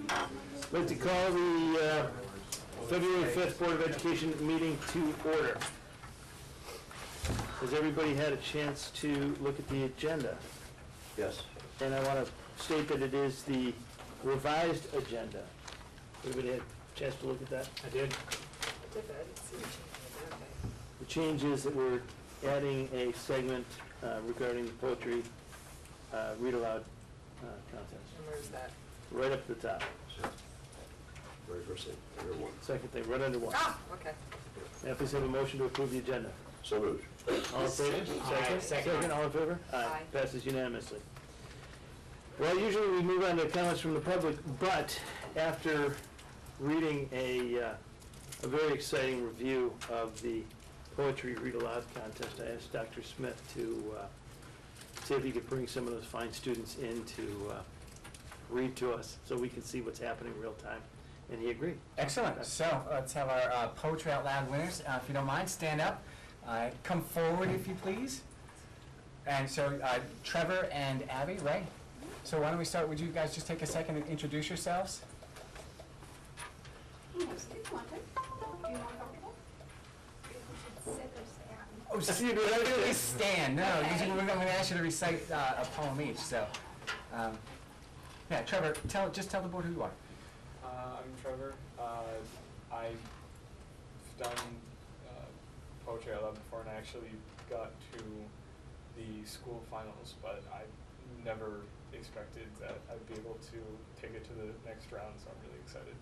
I'd like to call the February 5th Board of Education meeting to order. Has everybody had a chance to look at the agenda? Yes. And I want to state that it is the revised agenda. Everybody had a chance to look at that? I did. The change is that we're adding a segment regarding the poetry read-aloud contest. And where's that? Right up at the top. Very first thing, number one. Second thing, right under one. Ah, okay. Now please have a motion to approve the agenda. So moved. All in favor? Second? Second. All in favor? Aye. Passes unanimously. Well, usually we move on to comments from the public, but after reading a very exciting review of the poetry read-aloud contest, I asked Dr. Smith to see if he could bring some of those fine students in to read to us so we can see what's happening real time, and he agreed. Excellent. So let's have our Poetry Out Loud winners. If you don't mind, stand up. Come forward, if you please. And so Trevor and Abby, right? So why don't we start? Would you guys just take a second and introduce yourselves? Oh, literally stand. No, usually we're going to ask you to recite a poem each. So, yeah, Trevor, just tell the board who you are. I'm Trevor. I've done poetry out loud before, and I actually got to the school finals, but I never expected that I'd be able to take it to the next round, so I'm really excited.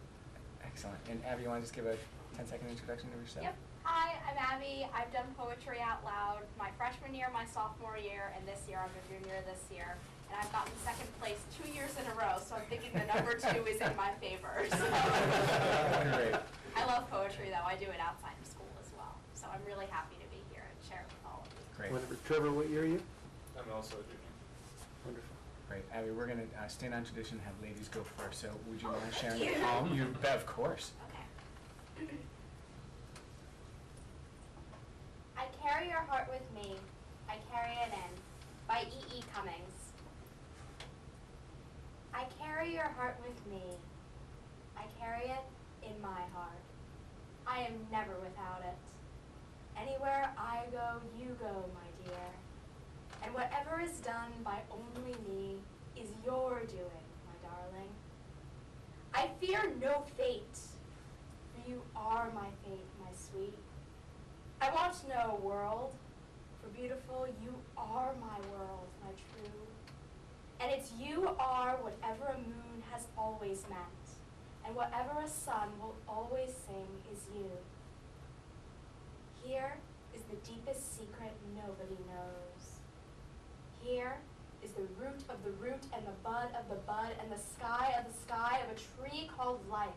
Excellent. And Abby, you want to just give a 10-second introduction to yourself? Yep. Hi, I'm Abby. I've done poetry out loud my freshman year, my sophomore year, and this year I'm a junior this year. And I've gotten second place 2 years in a row, so I'm thinking the number 2 is in my favor. So. Great. I love poetry, though. I do it outside of school as well. So I'm really happy to be here and share it with all of you. Great. Whatever. Trevor, what year are you? I'm also a junior. Wonderful. Great. Abby, we're going to stand on tradition and have ladies go first. So would you mind sharing you. a poem? You bet, of course. Okay. I carry your heart with me. I carry it in. By E. E. Cummings. I carry your heart with me. I carry it in my heart. I am never without it. Anywhere I go, you go, my dear. And whatever is done by only me is your doing, my darling. I fear no fate, for you are my fate, my sweet. I want no world, for beautiful, you are my world, my true. And it's you are whatever a moon has always meant, and whatever a sun will always sing is you. Here is the deepest secret nobody knows. Here is the root of the root and the bud of the bud and the sky of a tree called life,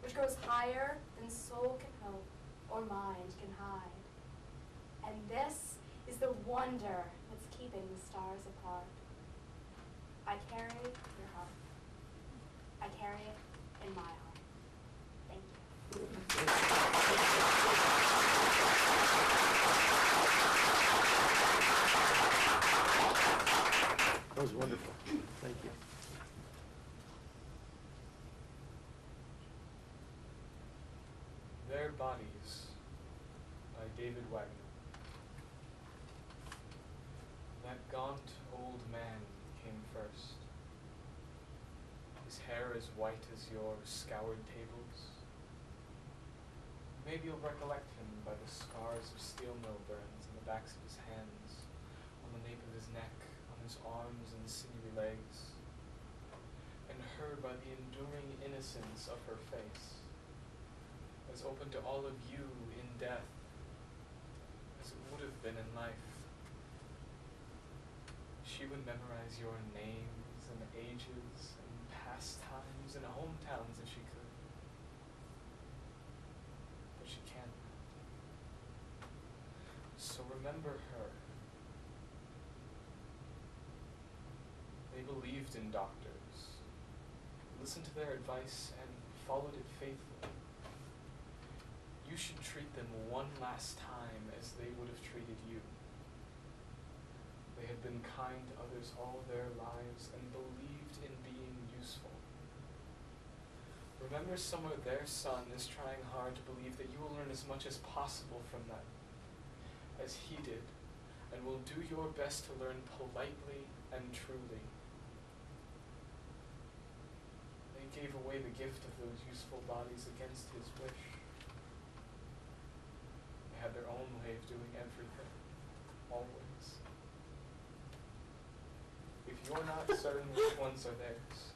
which grows higher than soul can hope or mind can hide. And this is the wonder that's keeping the stars apart. I carry your heart. I carry it in my heart. Thank you. That was wonderful. Thank you. Their Bodies by David Wagner. That gaunt old man came first. His hair as white as your scoured tables. Maybe you'll recollect him by the scars of steel mill burns on the backs of his hands, on the nape of his neck, on his arms and sinewy legs, and her by the enduring innocence of her face, as open to all of you in death as it would have been in life. She would memorize your names and ages and pastimes and hometowns if she could. But she can't. So remember her. They believed in doctors, listened to their advice, and followed it faithfully. You should treat them one last time as they would have treated you. They had been kind to others all their lives and believed in being useful. Remember somewhere their son is trying hard to believe that you will learn as much as possible from them, as he did, and will do your best to learn politely and truly. They gave away the gift of those useful bodies against his wish. They had their own way of doing everything, always. If you're not certain which ones are theirs,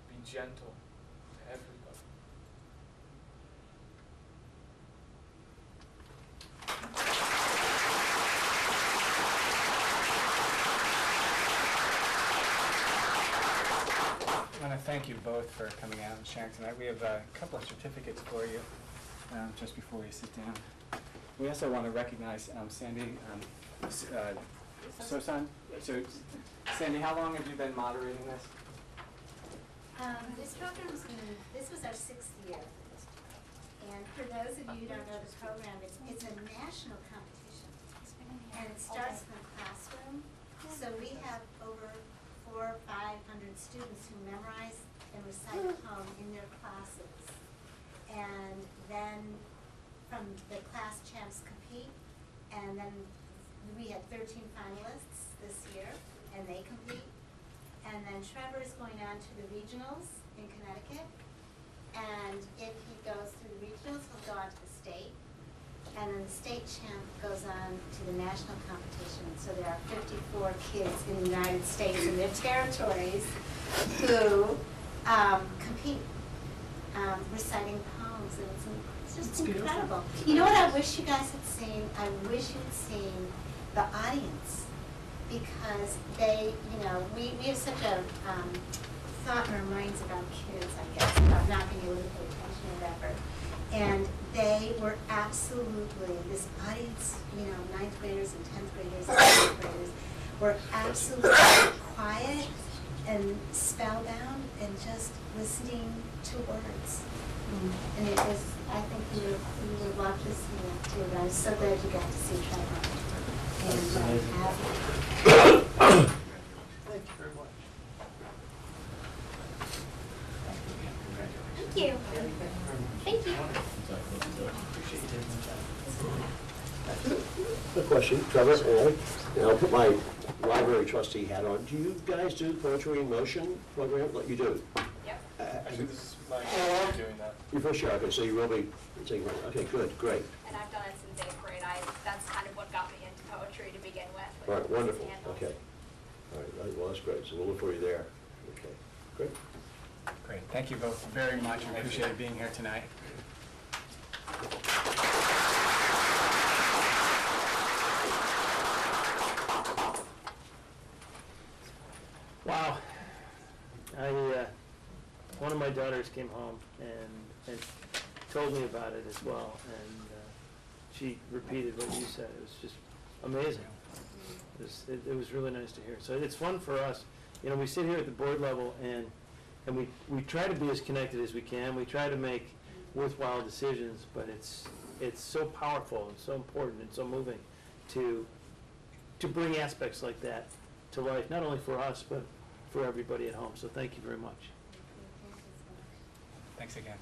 be gentle to everybody. I want to thank you both for coming out and sharing tonight. We have a couple of certificates for you just before we sit down. We also want to recognize Sandy Sosan. So, Sandy, how long have you been moderating this? This this was our 6th year. And for those of you who don't know the program, it's a national competition. And it starts in the classroom. So we have over 400 or 500 students who memorize and recite a poem in their classes. And then from the class champs compete, and then we had 13 finalists this year, and they compete. And then Trevor is going on to the regionals in Connecticut. And if he goes through the regionals, he'll go on to the state. And then the state champ goes on to the national competition. So there are 54 kids in the United States and their territories who compete reciting poems. And it's just incredible. You know what I wish you guys had seen? I wish you'd seen the audience. Because they, we have such a thought in our minds about kids, I guess, about not being able to pay attention or whatever. And they were absolutely, this audience, 9th graders and 10th graders and 8th graders, were absolutely quiet and spellbound and just listening to words. And it was, I think you would love to see that too. And I'm so glad you got to see Trevor. And Thank you very much. Thank you. Thank you. Good question, Trevor, and I'll put my library trustee hat on. Do you guys do poetry in motion program? Like you do? Yep. Actually, this is my first time doing that. Your first year, okay, so you will be taking, okay, good, great. And I've done it since 8th grade. That's kind of what got me into poetry to begin with. All right, wonderful, Handles. okay. All right, well, that's great, so we'll look for you there. Okay, great. Great. Thank you both very much. We appreciate being here tonight. Wow. One of my daughters came home and told me about it as well, and she repeated what you said. It was just amazing. It was really nice to hear. So it's fun for us. We sit here at the board level and we try to be as connected as we can. We try to make worthwhile decisions, but it's so powerful and so important and so moving to bring aspects like that to life, not only for us, but for everybody at home. So thank you very much. Thanks again.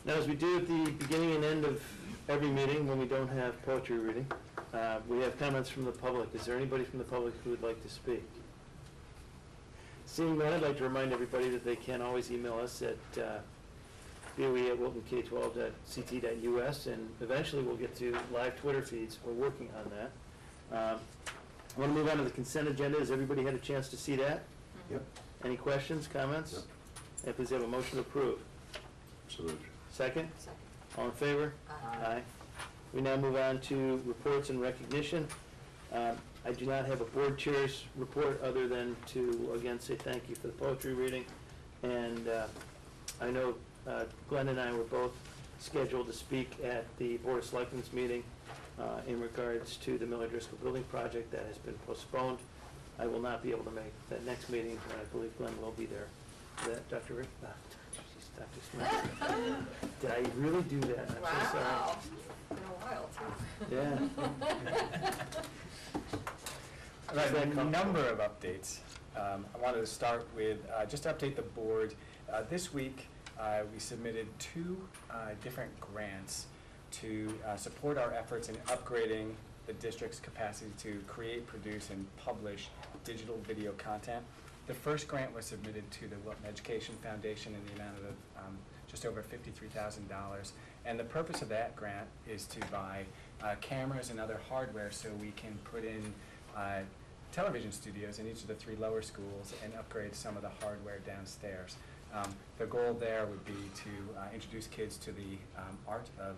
Now, as we do at the beginning and end of every meeting when we don't have poetry reading, we have comments from the public. Is there anybody from the public who would like to speak? Seeing none, I'd like to remind everybody that they can always email us at boe@wiltonk12.ct.us, and eventually we'll get to live Twitter feeds. We're working on that. I want to move on to the consent agenda. Has everybody had a chance to see that? Yep. Any questions, comments? Yep. And please have a motion to approve. So moved. Second? All in favor? Aye. We now move on to reports and recognition. I do not have a board chair's report other than to, again, say thank you for the poetry reading. And I know Glenn and I were both scheduled to speak at the Board of Selectmen's meeting in regards to the Miller Driscoll Building Project. That has been postponed. I will not be able to make that next meeting, but I believe Glenn will be there. That, Dr. Rick? Dr. Smith. Did I really do that? I'm so sorry. Wow. Been a while, too. Yeah. All right, a number of updates. I wanted to start with, just to update the board. This week, we submitted two different grants to support our efforts in upgrading the district's capacity to create, produce, and publish digital video content. The first grant was submitted to the Wilton Education Foundation in the amount of just over $53,000. And the purpose of that grant is to buy cameras and other hardware so we can put in television studios in each of the 3 lower schools and upgrade some of the hardware downstairs. The goal there would be to introduce kids to the art of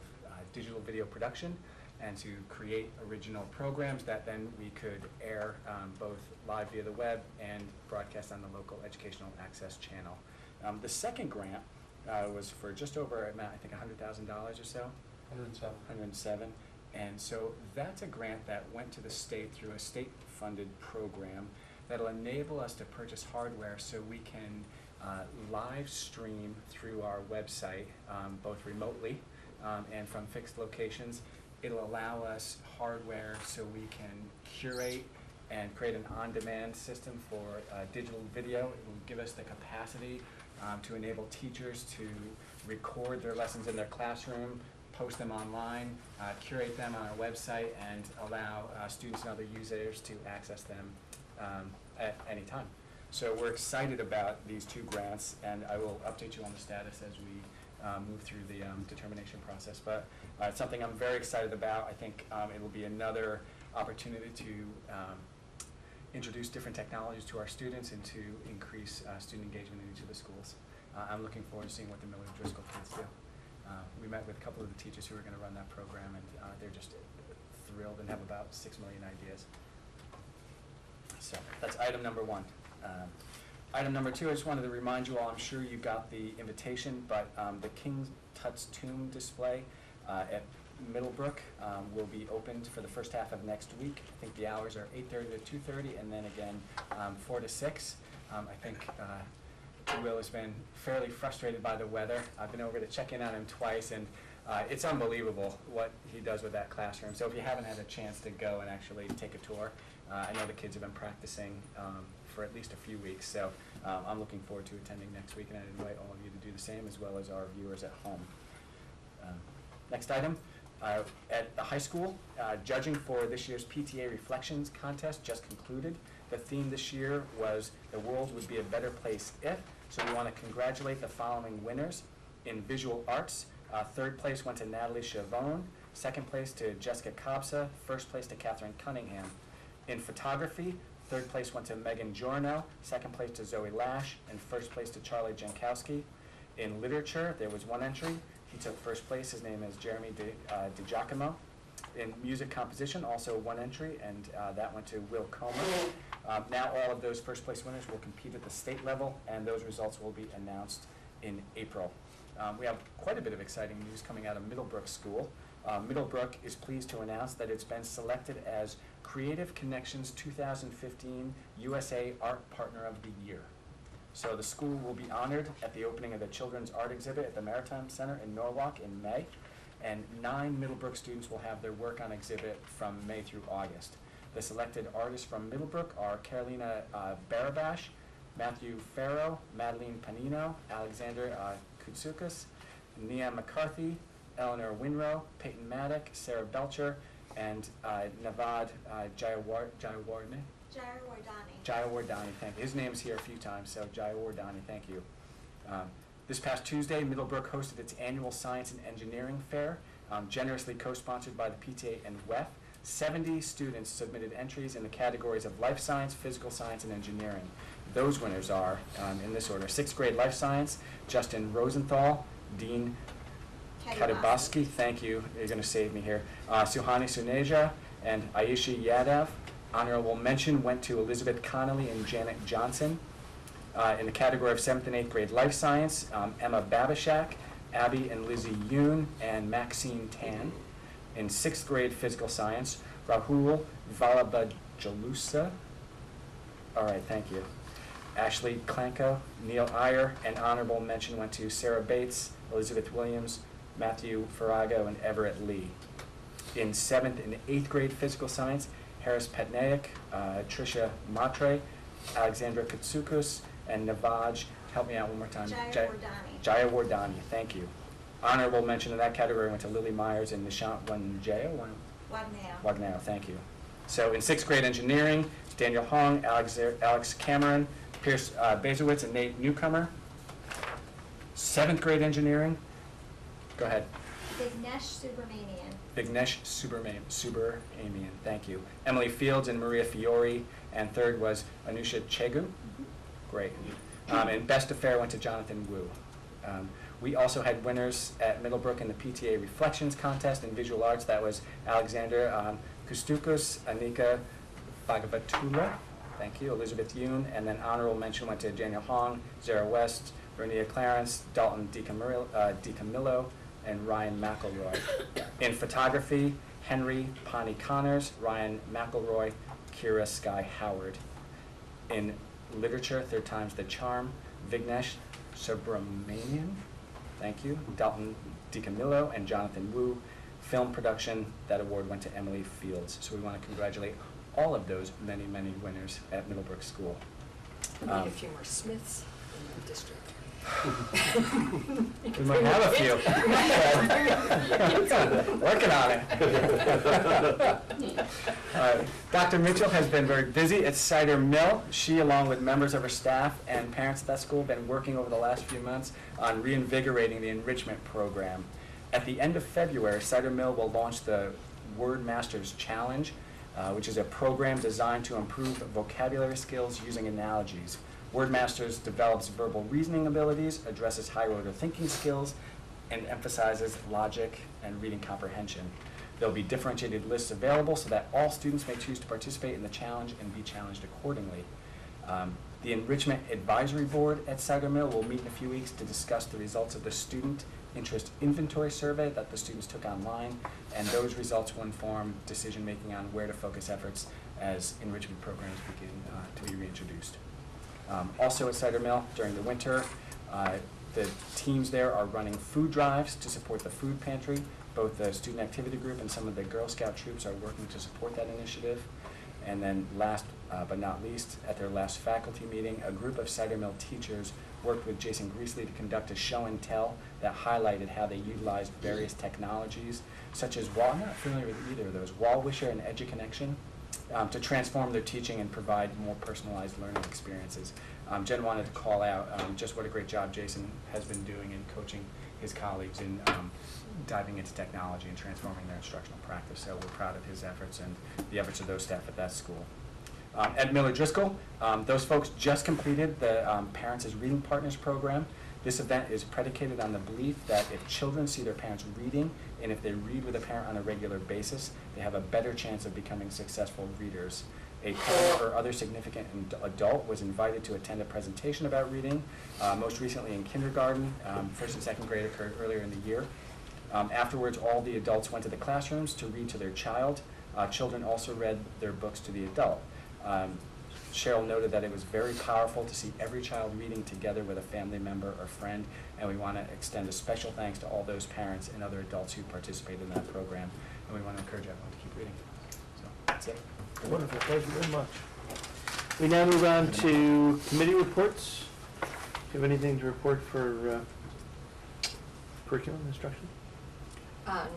digital video production and to create original programs that then we could air both live via the web and broadcast on the local educational access channel. The second grant was for just over, I think, $100,000 or so. 107. 107. And so that's a grant that went to the state through a state-funded program that'll enable us to purchase hardware so we can live stream through our website, both remotely and from fixed locations. It'll allow us hardware so we can curate and create an on-demand system for digital video. It will give us the capacity to enable teachers to record their lessons in their classroom, post them online, curate them on our website, and allow students and other users to access them at any time. So we're excited about these two grants, and I will update you on the status as we move through the determination process. But it's something I'm very excited about. I think it will be another opportunity to introduce different technologies to our students and to increase student engagement in each of the schools. I'm looking forward to seeing what the Miller Driscoll kids do. We met with a couple of the teachers who are going to run that program, and they're just thrilled and have about 6 million ideas. So that's item number 1. Item number 2, I just wanted to remind you all, I'm sure you got the invitation, but the King Tut's tomb display at Middlebrook will be opened for the first half of next week. I think the hours are 8:30 to 2:30, and then again 4 to 6. I think Will has been fairly frustrated by the weather. I've been over to check in on him twice, and it's unbelievable what he does with that classroom. So if you haven't had a chance to go and actually take a tour, I know the kids have been practicing for at least a few weeks, so I'm looking forward to attending next week, and I'd invite all of you to do the same, as well as our viewers at home. Next item, at the high school, judging for this year's PTA Reflections contest just concluded. The theme this year was "The world would be a better place if," so we want to congratulate the following winners. In visual arts, 3rd place went to Natalie Chavone, 2nd place to Jessica Cobsa, 1st place to Catherine Cunningham. In photography, 3rd place went to Megan Giorno, 2nd place to Zoe Lash, and 1st place to Charlie Jankowski. In literature, there was 1 entry. He took 1st place. His name is Jeremy DiGiacomo. In music composition, also 1 entry, and that went to Will Comer. Now all of those 1st place winners will compete at the state level, and those results will be announced in April. We have quite a bit of exciting news coming out of Middlebrook School. Middlebrook is pleased to announce that it's been selected as Creative Connections 2015 USA Art Partner of the Year. So the school will be honored at the opening of the Children's Art Exhibit at the Maritime Center in Norwalk in May, and 9 Middlebrook students will have their work on exhibit from May through August. The selected artists from Middlebrook are Carolina Barabash, Matthew Farrow, Madeline Panino, Alexander Koutsoukas, Nia McCarthy, Eleanor Winrow, Peyton Maddock, Sarah Belcher, and Navad Jayawardani. Jayawardani, thank you. His name's here a few times, so Jayawardani, thank you. This past Tuesday, Middlebrook hosted its annual Science and Engineering Fair, generously co-sponsored by the PTA and WEF. 70 students submitted entries in the categories of life science, physical science, and engineering. Those winners are, in this order: 6th grade life science, Justin Rosenthal, Dean Katabaski, thank you, you're going to save me here, Suhani Suneja, and Aisha Yadav. Honorable mention went to Elizabeth Connolly and Janet Johnson. In the category of 7th and 8th grade life science, Emma Babishak, Abby and Lizzie Yoon, and Maxine Tan. In 6th grade physical science, Rahul Valabajalusa, all right, thank you, Ashley Klanko, Neil Iyer, and honorable mention went to Sarah Bates, Elizabeth Williams, Matthew Farrago, and Everett Lee. In 7th and 8th grade physical science, Harris Petnaik, Tricia Matre, Alexandra Katsukus, and Navaj, help me out one more time. Jaya Wardani. Jaya Wardani, thank you. Honorable mention in that category went to Lily Myers and Nishant Wanjaya. Wagnao, thank you. So in 6th grade engineering, Daniel Hong, Alex Cameron, Pierce Bazowitz, and Nate Newcomer. 7th grade engineering, go ahead. Vignesh Subramanian. Vignesh Subramian, thank you. Emily Fields and Maria Fiore, and 3rd was Anusha Chegu. Great. And best affair went to Jonathan Wu. We also had winners at Middlebrook in the PTA Reflections Contest in Visual Arts. That was Alexander Kustukos, Anika Bhagavatula, thank you, Elizabeth Yoon, and then honorable mention went to Daniel Hong, Zara West, Renia Clarence, Dalton DiCamillo, and Ryan McElroy. In photography, Henry Pani Connors, Ryan McElroy, Kira Sky Howard. In literature, 3rd time's the charm, Vignesh Subramanian, thank you, Dalton DiCamillo, and Jonathan Wu. Film production, that award went to Emily Fields. So we want to congratulate all of those many, many winners at Middlebrook School. We need a few more Smiths in the district. We might have a few. Working on it. Dr. Mitchell has been very busy at Cider Mill. She, along with members of her staff and parents at that school, have been working over the last few months on reinvigorating the enrichment program. At the end of February, Cider Mill will launch the Word Masters Challenge, which is a program designed to improve vocabulary skills using analogies. Word Masters develops verbal reasoning abilities, addresses higher-order thinking skills, and emphasizes logic and reading comprehension. There will be differentiated lists available so that all students may choose to participate in the challenge and be challenged accordingly. The Enrichment Advisory Board at Cider Mill will meet in a few weeks to discuss the results of the Student Interest Inventory Survey that the students took online, and those results will inform decision-making on where to focus efforts as enrichment programs begin to be reintroduced. Also at Cider Mill, during the winter, the teams there are running food drives to support the food pantry. Both the student activity group and some of the Girl Scout troops are working to support that initiative. And then last but not least, at their last faculty meeting, a group of Cider Mill teachers worked with Jason Greasley to conduct a show and tell that highlighted how they utilized various technologies, such as I'm not familiar with either of those, WallWisher and EduConnection, to transform their teaching and provide more personalized learning experiences. Jen wanted to call out just what a great job Jason has been doing in coaching his colleagues in diving into technology and transforming their instructional practice. So we're proud of his efforts and the efforts of those staff at that school. At Miller Driscoll, those folks just completed the Parents as Reading Partners program. This event is predicated on the belief that if children see their parents reading, and if they read with a parent on a regular basis, they have a better chance of becoming successful readers. A parent or other significant adult was invited to attend a presentation about reading, most recently in kindergarten. 1st and 2nd grade occurred earlier in the year. Afterwards, all the adults went to the classrooms to read to their child. Children also read their books to the adult. Cheryl noted that it was very powerful to see every child reading together with a family member or friend, and we want to extend a special thanks to all those parents and other adults who participated in that program, and we want to encourage everyone to keep reading. So that's it. Wonderful, thank you very much. We now move on to committee reports. Do you have anything to report for curriculum instruction?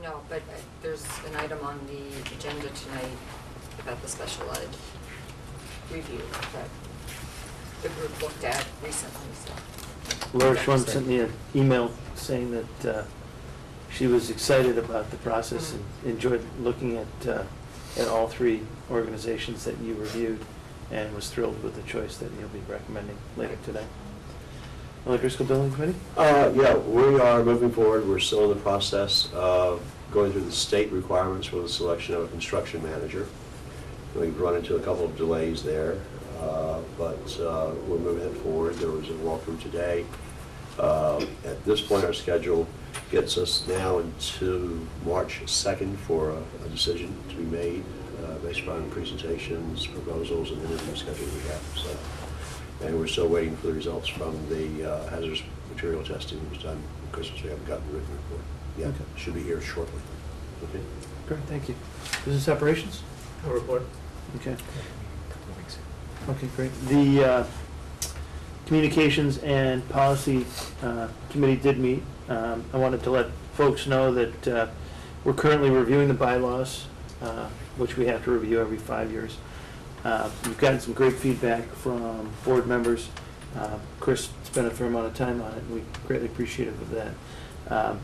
No, but there's an item on the agenda tonight about the special ed review that the group looked at recently, so. Laura Schwem sent me an email saying that she was excited about the process and enjoyed looking at all 3 organizations that you reviewed, and was thrilled with the choice that you'll be recommending later today. Miller Driscoll Building Committee? Yeah, we are moving forward. We're still in the process of going through the state requirements for the selection of a construction manager. We've run into a couple of delays there, but we're moving it forward. There was a walkthrough today. At this point, our schedule gets us now into March 2nd for a decision to be made based upon presentations, proposals, and interview schedule we have. So, and we're still waiting for the results from the hazardous material testing that was done at Christmas. We haven't gotten the written report yet. Okay. Should be here shortly. Okay. Great, thank you. Business operations? No report. Okay. Okay, great. The Communications and Policy Committee did meet. I wanted to let folks know that we're currently reviewing the bylaws, which we have to review every 5 years. We've gotten some great feedback from board members. Chris spent a fair amount of time on it, and we greatly appreciative of that.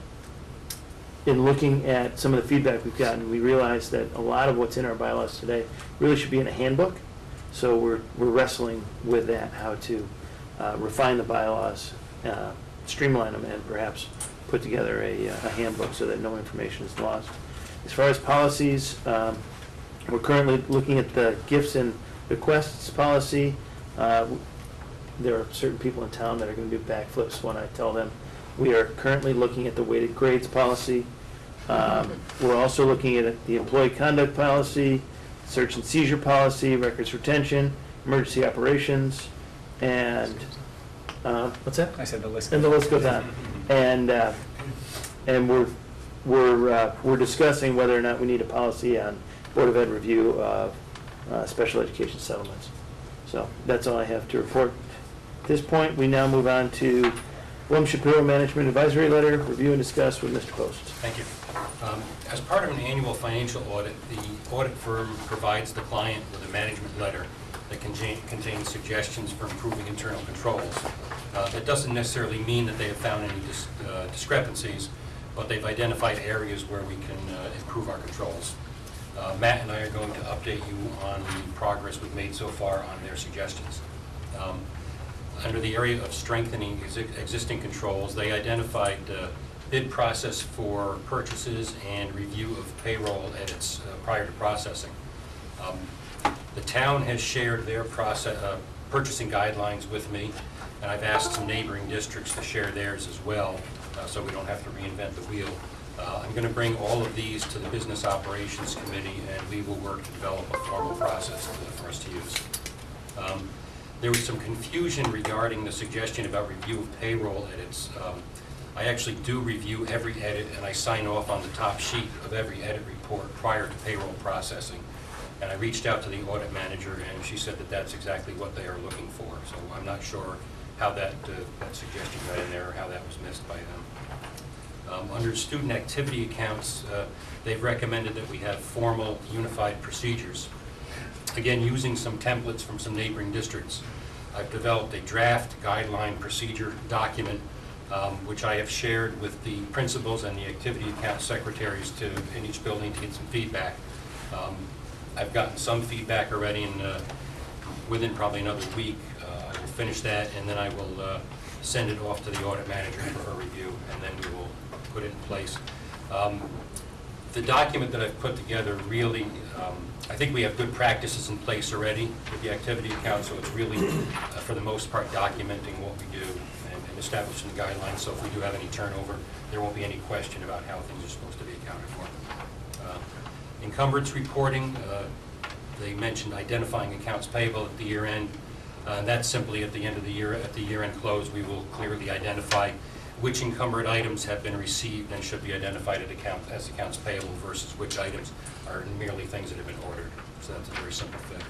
In looking at some of the feedback we've gotten, we realized that a lot of what's in our bylaws today really should be in a handbook. So we're wrestling with that, how to refine the bylaws, streamline them, and perhaps put together a handbook so that no information is lost. As far as policies, we're currently looking at the gifts and bequests policy. There are certain people in town that are going to do backflips when I tell them. We are currently looking at the weighted grades policy. We're also looking at the employee conduct policy, search and seizure policy, records retention, emergency operations, and, what's that? I said the list. And the list goes on. And we're discussing whether or not we need a policy on Board of Ed review of special education settlements. So that's all I have to report. At this point, we now move on to William Shapiro Management Advisory Letter, review and discuss with Mr. Post. Thank you. As part of an annual financial audit, the audit firm provides the client with a management letter that contains suggestions for improving internal controls. That doesn't necessarily mean that they have found any discrepancies, but they've identified areas where we can improve our controls. Matt and I are going to update you on the progress we've made so far on their suggestions. Under the area of strengthening existing controls, they identified bid process for purchases and review of payroll edits prior to processing. The town has shared their purchasing guidelines with me, and I've asked some neighboring districts to share theirs as well, so we don't have to reinvent the wheel. I'm going to bring all of these to the Business Operations Committee, and we will work to develop a formal process for us to use. There was some confusion regarding the suggestion about review of payroll edits. I actually do review every edit, and I sign off on the top sheet of every edit report prior to payroll processing. And I reached out to the audit manager, and she said that that's exactly what they are looking for. So I'm not sure how that suggestion got in there or how that was missed by them. Under student activity accounts, they've recommended that we have formal unified procedures. Again, using some templates from some neighboring districts, I've developed a draft guideline procedure document, which I have shared with the principals and the activity account secretaries in each building to get some feedback. I've gotten some feedback already, and within probably another week, I will finish that, and then I will send it off to the audit manager for her review, and then we will put it in place. The document that I've put together really, I think we have good practices in place already with the activity account, so it's really, for the most part, documenting what we do and establishing the guidelines, so if we do have any turnover, there won't be any question about how things are supposed to be accounted for. Encumbrance reporting, they mentioned identifying accounts payable at the year end. That's simply at the end of the year, at the year-end close, we will clearly identify which encumbered items have been received and should be identified as accounts payable versus which items are merely things that have been ordered. So that's a very simple fix.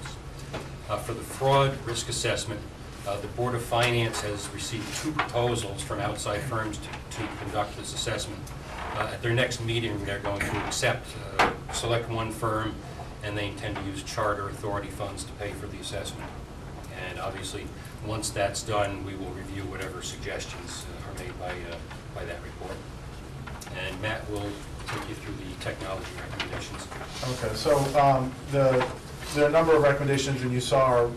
For the fraud risk assessment, the Board of Finance has received 2 proposals from outside firms to conduct this assessment. At their next meeting, they're going to select one firm, and they intend to use charter authority funds to pay for the assessment. And obviously, once that's done, we will review whatever suggestions are made by that report. And Matt will take you through the technology recommendations. Okay, so there are a number of recommendations, and you saw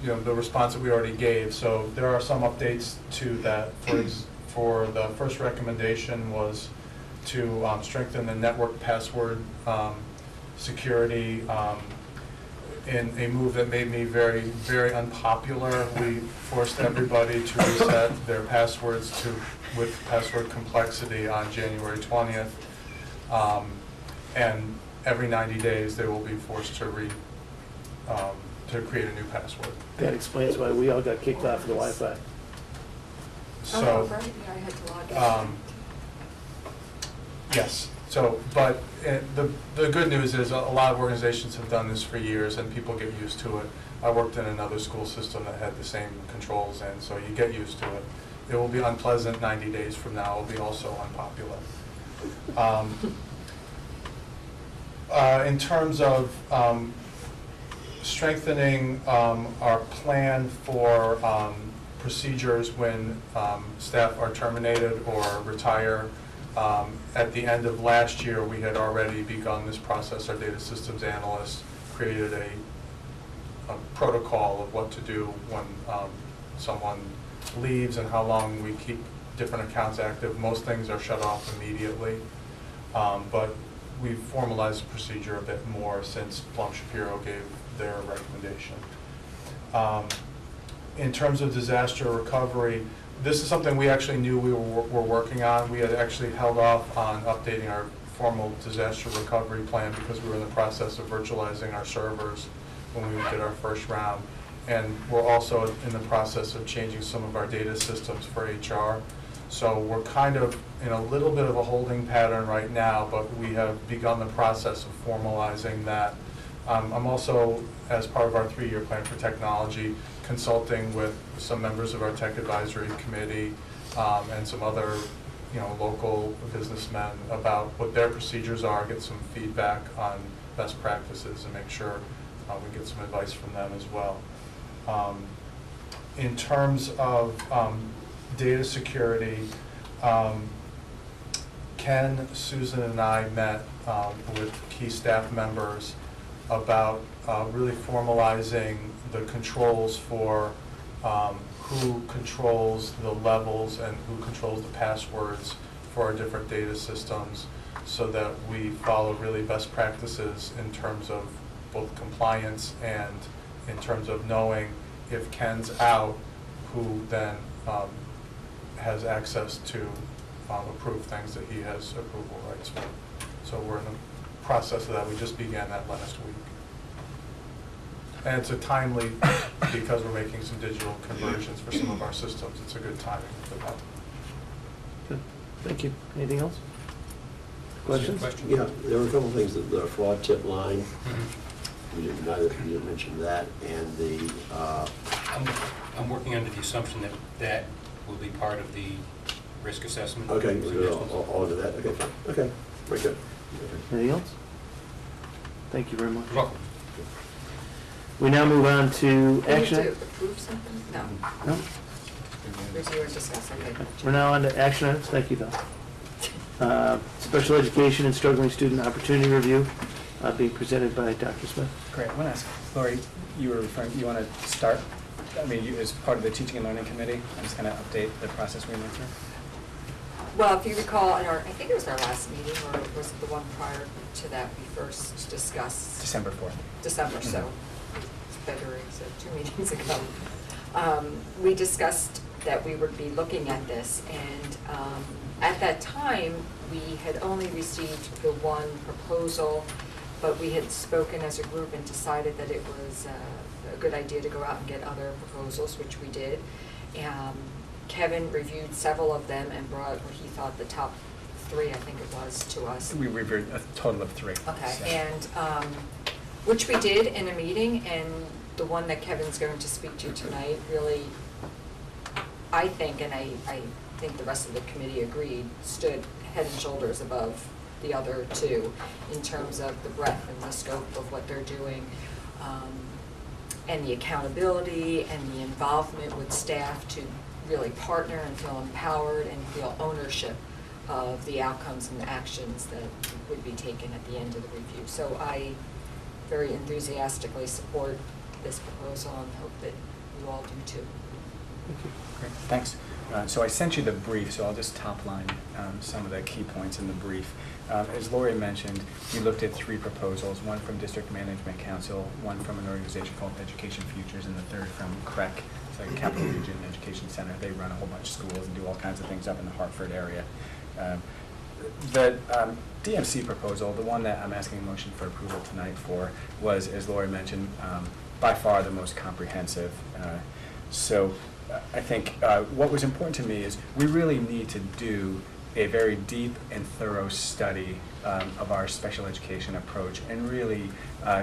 the response that we already gave. So there are some updates to that. For the first recommendation was to strengthen the network password security. In a move that made me very, very unpopular, we forced everybody to reset their passwords with password complexity on January 20th. And every 90 days, they will be forced to create a new password. That explains why we all got kicked off of the Wi-Fi. Oh, So, right, yeah, I had to log in. yes, So, but the good news is a lot of organizations have done this for years and people get used to it. I worked in another school system that had the same controls, and so you get used to it. It will be unpleasant 90 days from now. It will be also unpopular. In terms of strengthening our plan for procedures when staff are terminated or retire, at the end of last year, we had already begun this process. Our data systems analyst created a protocol of what to do when someone leaves and how long we keep different accounts active. Most things are shut off immediately, but we've formalized the procedure a bit more since Plum Shapiro gave their recommendation. In terms of disaster recovery, this is something we actually knew we were working on. We had actually held off on updating our formal disaster recovery plan because we were in the process of virtualizing our servers when we did our first round. And we're also in the process of changing some of our data systems for HR. So we're kind of in a little bit of a holding pattern right now, but we have begun the process of formalizing that. I'm also, as part of our 3-year plan for technology, consulting with some members of our tech advisory committee and some other, local businessmen about what their procedures are, get some feedback on best practices, and make sure we get some advice from them as well. In terms of data security, Ken, Susan, and I met with key staff members about really formalizing the controls for who controls the levels and who controls the passwords for our different data systems, so that we follow really best practices in terms of both compliance and in terms of knowing if Ken's out, who then has access to approve things that he has approval rights for. So we're in the process of that. We just began that last week. And it's a timely, because we're making some digital conversions for some of our systems, it's a good timing for that. Good, thank you. Anything else? Questions? Yeah, there were a couple of things, the fraud tip line, you didn't mention that, and the... I'm working under the assumption that will be part of the risk assessment. Okay, we're all into that, okay, fine, okay, very good. Anything else? Thank you very much. You're welcome. We now move on to We need action. to approve something? No. No? Review and discuss, okay. We're now on to action items. Thank you, Bill. Special education and struggling student opportunity review, being presented by Dr. Smith. Great, I want to ask, Lori, you want to start? I mean, as part of the teaching and learning committee, I'm just going to update the process we went through. Well, if you recall, in I think it was our last meeting, or was it the one prior to that, we first discussed December 4th. December, so it's February, so 2 meetings ago. We discussed that we would be looking at this, and at that time, we had only received the one proposal, but we had spoken as a group and decided that it was a good idea to go out and get other proposals, which we did. Kevin reviewed several of them and brought what he thought the top 3, I think it was, to us. We reviewed a total of 3. Okay, so. and, which we did in a meeting, and the one that Kevin's going to speak to tonight really, I think, and I think the rest of the committee agreed, stood head and shoulders above the other 2 in terms of the breadth and the scope of what they're doing, and the accountability and the involvement with staff to really partner and feel empowered and feel ownership of the outcomes and actions that would be taken at the end of the review. So I very enthusiastically support this proposal and hope that you all do too. Great, thanks. So I sent you the brief, so I'll just top line some of the key points in the brief. As Lori mentioned, we looked at 3 proposals, one from District Management Council, one from an organization called Education Futures, and the third from CREC, it's like Capital Region Education Center. They run a whole bunch of schools and do all kinds of things up in the Hartford area. The DMC proposal, the one that I'm asking a motion for approval tonight for, was, as Lori mentioned, by far the most comprehensive. So I think what was important to me is we really need to do a very deep and thorough study of our special education approach and really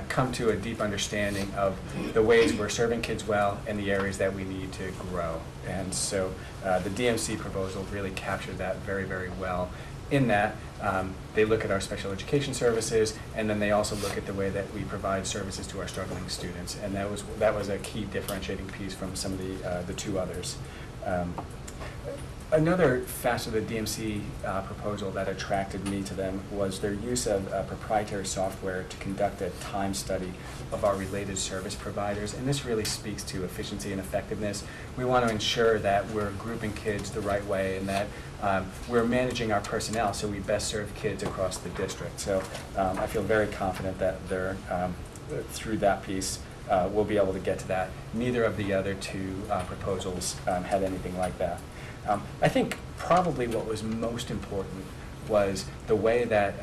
come to a deep understanding of the ways we're serving kids well and the areas that we need to grow. And so the DMC proposal really captured that very, very well. In that, they look at our special education services, and then they also look at the way that we provide services to our struggling students. And that was a key differentiating piece from some of the two others. Another facet of the DMC proposal that attracted me to them was their use of proprietary software to conduct a time study of our related service providers, and this really speaks to efficiency and effectiveness. We want to ensure that we're grouping kids the right way and that we're managing our personnel so we best serve kids across the district. So I feel very confident that they're, through that piece, we'll be able to get to that. Neither of the other two proposals had anything like that. I think probably what was most important was the way that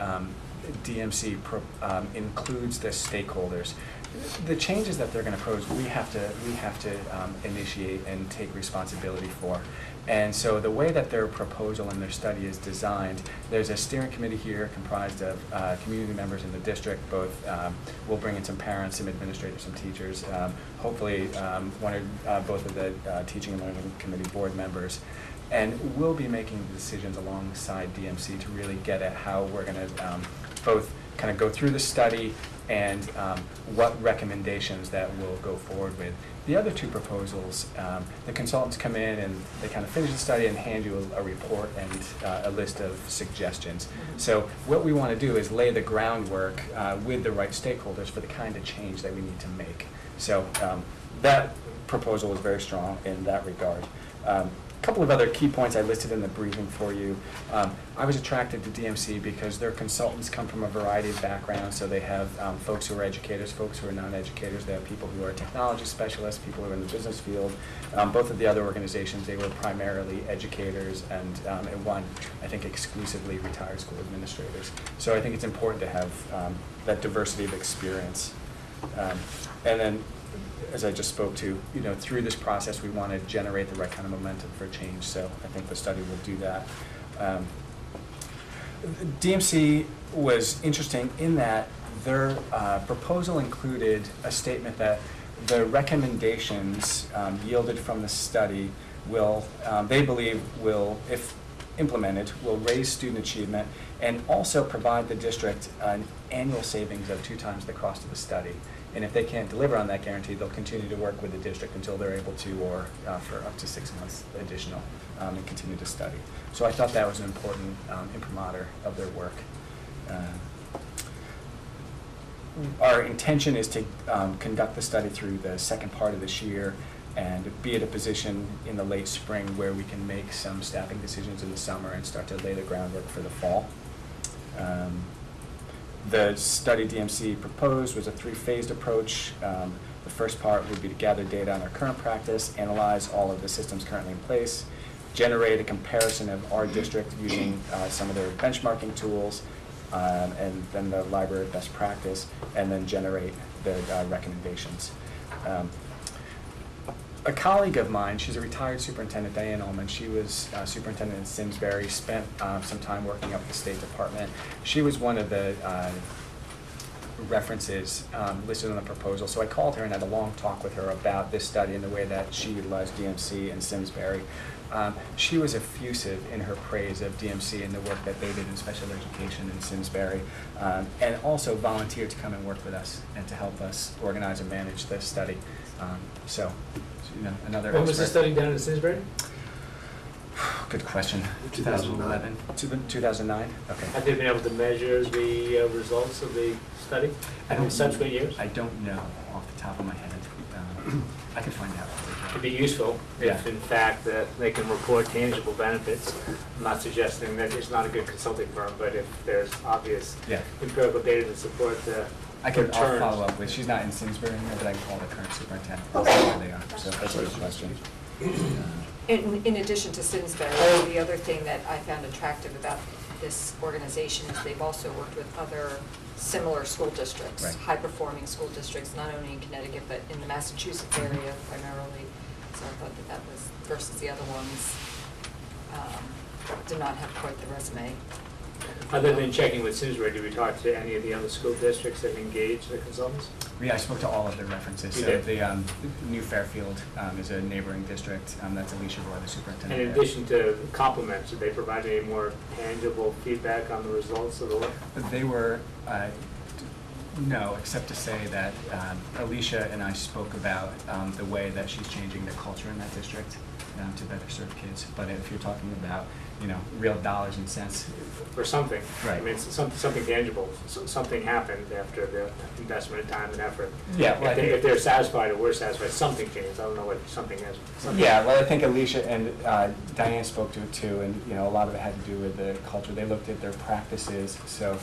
DMC includes the stakeholders. The changes that they're going to propose, we have to initiate and take responsibility for. And so the way that their proposal and their study is designed, there's a steering committee here comprised of community members in the district. We'll bring in some parents, some administrators, some teachers, hopefully one or both of the teaching and learning committee board members. And we'll be making the decisions alongside DMC to really get at how we're going to both kind of go through the study and what recommendations that we'll go forward with. The other two proposals, the consultants come in and they kind of finish the study and hand you a report and a list of suggestions. So what we want to do is lay the groundwork with the right stakeholders for the kind of change that we need to make. So that proposal is very strong in that regard. A couple of other key points I listed in the briefing for you. I was attracted to DMC because their consultants come from a variety of backgrounds. So they have folks who are educators, folks who are non-educators. They have people who are technology specialists, people who are in the business field. Both of the other organizations, they were primarily educators, and one, I think, exclusively retired school administrators. So I think it's important to have that diversity of experience. And then, as I just spoke to, through this process, we want to generate the right kind of momentum for change. So I think the study will do that. DMC was interesting in that their proposal included a statement that the recommendations yielded from the study will, they believe, if implemented, will raise student achievement and also provide the district an annual savings of 2 times the cost of the study. And if they can't deliver on that guarantee, they'll continue to work with the district until they're able to, or for up to 6 months additional, and continue to study. So I thought that was an important imprimatur of their work. Our intention is to conduct the study through the second part of this year and be at a position in the late spring where we can make some staffing decisions in the summer and start to lay the groundwork for the fall. The study DMC proposed was a 3-phased approach. The first part would be to gather data on our current practice, analyze all of the systems currently in place, generate a comparison of our district using some of their benchmarking tools, and then the library of best practice, and then generate the recommendations. A colleague of mine, she's a retired superintendent, Diane Ullman. She was superintendent in Simsbury, spent some time working up at the State Department. She was one of the references listed on the proposal. So I called her and had a long talk with her about this study and the way that she utilized DMC in Simsbury. She was effusive in her praise of DMC and the work that they did in special education in Simsbury, and also volunteered to come and work with us and to help us organize and manage this study. Another. When was the study done in Simsbury? Good question. 2011. 2009? Okay. Have they been able to measure the results of the study in subsequent years? I don't know off the top of my head. I could find out. It'd be useful if, in fact, that they can report tangible benefits. I'm not suggesting that it's not a good consulting firm, but if there's obvious empirical data to support the returns. I'll follow up with, she's not in Simsbury anymore, but I can call the current superintendent. I'll see where they are. So that's a good question. In addition to Simsbury, the other thing that I found attractive about this organization is they've also worked with other similar school districts, right. high-performing school districts, not only in Connecticut, but in the Massachusetts area primarily. So I thought that was, versus the other ones, did not have quite the resume. Other than checking with Simsbury, did we talk to any of the other school districts that engage the consultants? Yeah, I spoke to all of their references. You So did? the New Fairfield is a neighboring district. That's Alicia Roy, the And superintendent. in there. addition to compliments, did they provide any more tangible feedback on the results of the work? They were, no, except to say that Alicia and I spoke about the way that she's changing the culture in that district to better serve kids. But if you're talking about, real dollars and cents, Or something? I Right. mean, it's something tangible, something happened after the investment of time and effort. Yeah, well, I think- If they're satisfied or we're satisfied, something changed, I don't know what something is. Something- yeah, well, I think Alicia and Diane spoke to it too, and, a lot of it had to do with the culture. They looked at their practices, so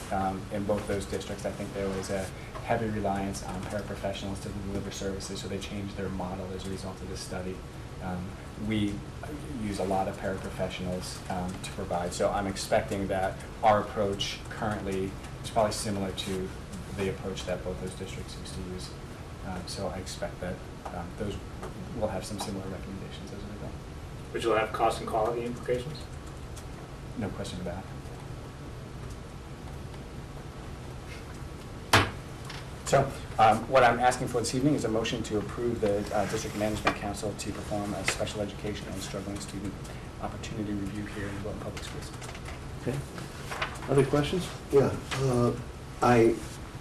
in both those districts, I think there was a heavy reliance on paraprofessionals to deliver services, so they changed their model as a result of this study. We use a lot of paraprofessionals to provide, so I'm expecting that our approach currently is probably similar to the approach that both those districts used to use. So I expect that those will have some similar recommendations as a result. Which will have cost and quality implications? No question about it. So, what I'm asking for this evening is a motion to approve the District Management Council to perform a special education and struggling student opportunity review here in Wilton Public Schools. Okay. Other questions? Yeah,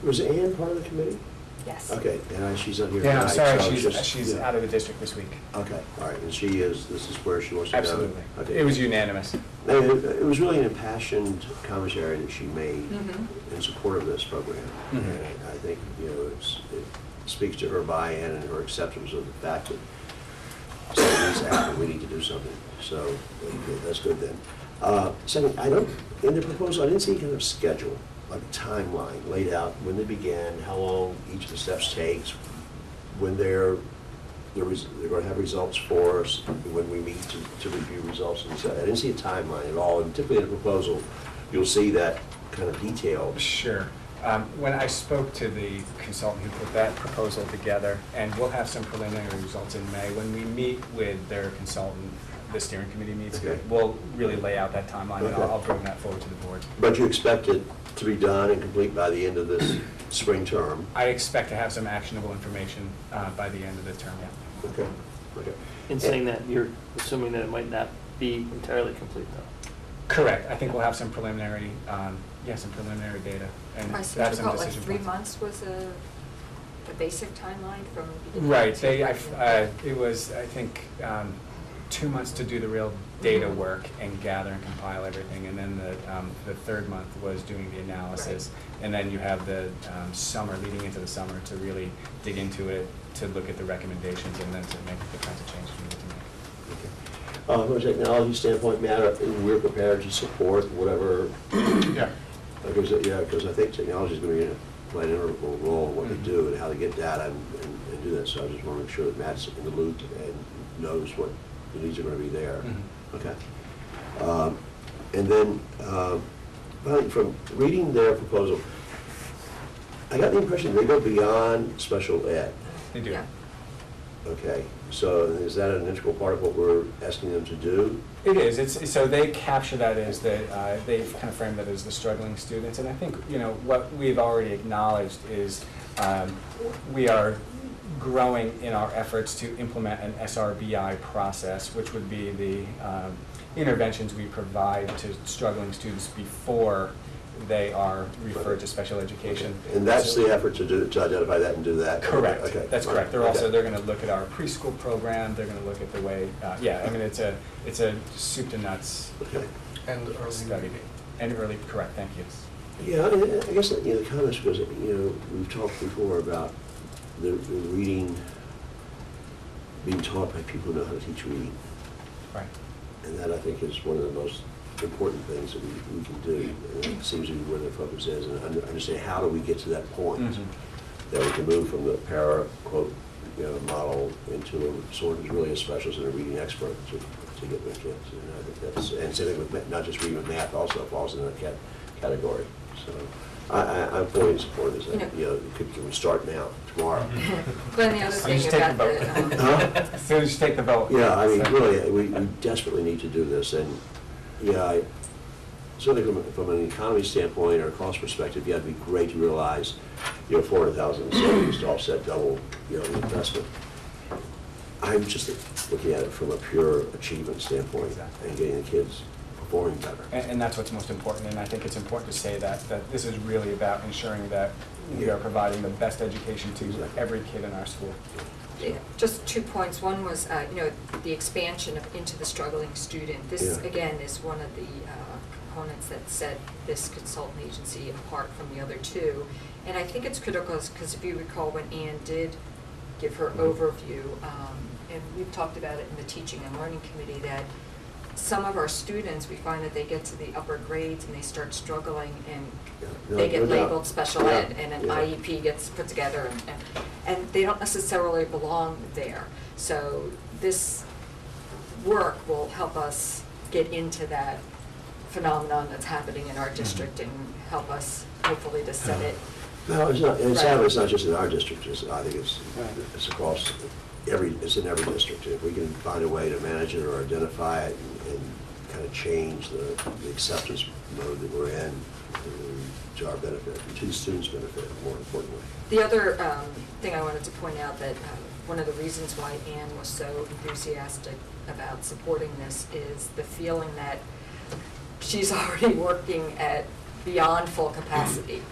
was Ann part of the committee? Yes. Okay, and she's not here Yeah, tonight. I'm sorry, so she's just- yeah. out of the district this week. Okay, all right, and this is where she wants to go? Absolutely. Okay. It was unanimous. And it was really an impassioned commentary that she made Mhm. in support of this program. Mhm. And I think, it speaks to her buy-in and her acceptance of the fact that something needs to happen, we need to do something. So that's good then. Second, in the proposal, I didn't see any kind of schedule, like a timeline laid out, when they began, how long each of the steps takes, when they're going to have results for us, when we meet to review results. And so I didn't see a timeline at all, and typically in a proposal, you'll see that kind of detailed. Sure. When I spoke to the consultant who put that proposal together, and we'll have some preliminary results in May, when we meet with their consultant, the steering committee meets, Okay. we'll really lay out that timeline, and Okay. I'll bring that forward to the board. But you expect it to be done and complete by the end of this spring term? I expect to have some actionable information by the end of the term, yeah. Okay, okay. In saying that, you're assuming that it might not be entirely complete, though. Correct. I think we'll have some preliminary data, and I have seem to some recall like decision 3 points. months was the basic timeline from beginning Right, to it was, I think, 2 months to do the real data Mhm. work and gather and compile everything, and then the third month was doing the analysis. And then you have the summer, leading into the summer, to really dig into it, to look at the recommendations, and then to make the kinds of changes we need to make. From a technology standpoint, Matt, we're prepared to support whatever, Yeah. because I think technology is going to play an integral role in what they Mhm. do and how they get data and do that. So I just want to make sure that Matt's in the loop and knows what the needs are going to be there. Mhm. Okay. And then, finally, from reading their proposal, I got the impression they go beyond special ed. They do. Yeah. Okay, so is that an integral part of what we're asking them to do? It is, so they capture that as they've kind of framed that as the struggling students, and I think, what we've already acknowledged is, we are growing in our efforts to implement an SRBI process, which would be the interventions we provide to struggling students before they are referred to special education. And that's So- the effort to identify that and do that? Correct, Okay. that's correct. They're Okay. they're gonna look at our preschool program, they're gonna look at the way, it's a soup to nuts Okay. And early study. reading. And early, correct, thank you. Yeah, I guess, the comments was, we've talked before about the reading being taught by people who know how to teach reading. Right. And that, I think, is one of the most important things that we can do. And it seems to be where the focus is, and understand how do we get to that point Mhm. that we can move from the para, quote, model into someone who's really a specialist and a reading expert to get with kids. And I think that's, and same thing with not just reading, but math also falls in that category. So I'm fully in support of this. Can we start now, tomorrow? Glenn, the other So you thing just take about the the, vote. Huh? So just take the vote. Yeah, I mean, So- really, we desperately need to do this, and, certainly from an economy standpoint or a cost perspective, yeah, it'd be great to realize, $400,000 in savings to offset double, the investment. I'm just looking at it from a pure achievement standpoint and getting the kids performing better. And that's what's most important, and I think it's important to say that this is really about ensuring that we are providing the best education to every kid in our school. Yeah, just 2 points. One was, the expansion into the struggling student. This, again, is one of the components that set this consultant agency apart from the other two. And I think it's critical because if you recall when Ann did give her overview, and we've talked about it in the Teaching and Learning Committee, that some of our students, we find that they get to the upper grades and they start struggling and they get labeled special ed and an IEP gets put together and they don't necessarily belong there. So this work will help us get into that phenomenon that's happening in our district and help us hopefully to set it. No, it's not, and Right. sadly, it's not just in our district, I think it's across it's in every district. If we can find a way to manage it or identify it and kind of change the acceptance mode that we're in to our benefit, and to the students' benefit, more importantly. The other thing I wanted to point out that one of the reasons why Ann was so enthusiastic about supporting this is the feeling that she's already working at beyond full capacity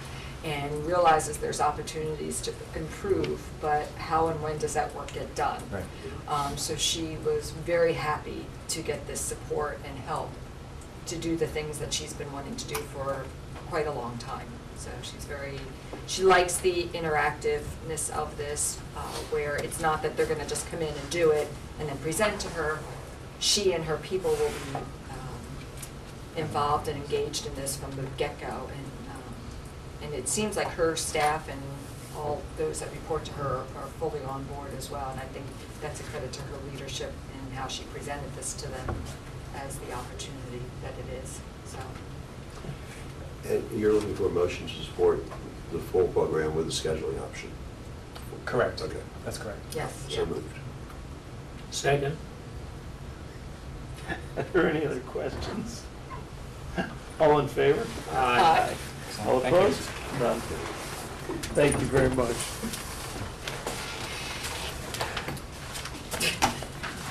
and realizes there's opportunities to improve, but how and when does that work get done? Right. So she was very happy to get this support and help to do the things that she's been wanting to do for quite a long time. So she likes the interactiveness of this, where it's not that they're gonna just come in and do it and then present to her. She and her people will be involved and engaged in this from the get-go, and it seems like her staff and all those that report to her are fully on board as well, and I think that's a credit to her leadership and how she presented this to them as the opportunity that it is, so. And you're looking for a motion to support the full program with the scheduling option? Correct. Okay. That's correct. Yes, So yeah. moved. Second. Are there any other questions? All in favor? Aye. All Thank you. opposed? None. Thank you very much.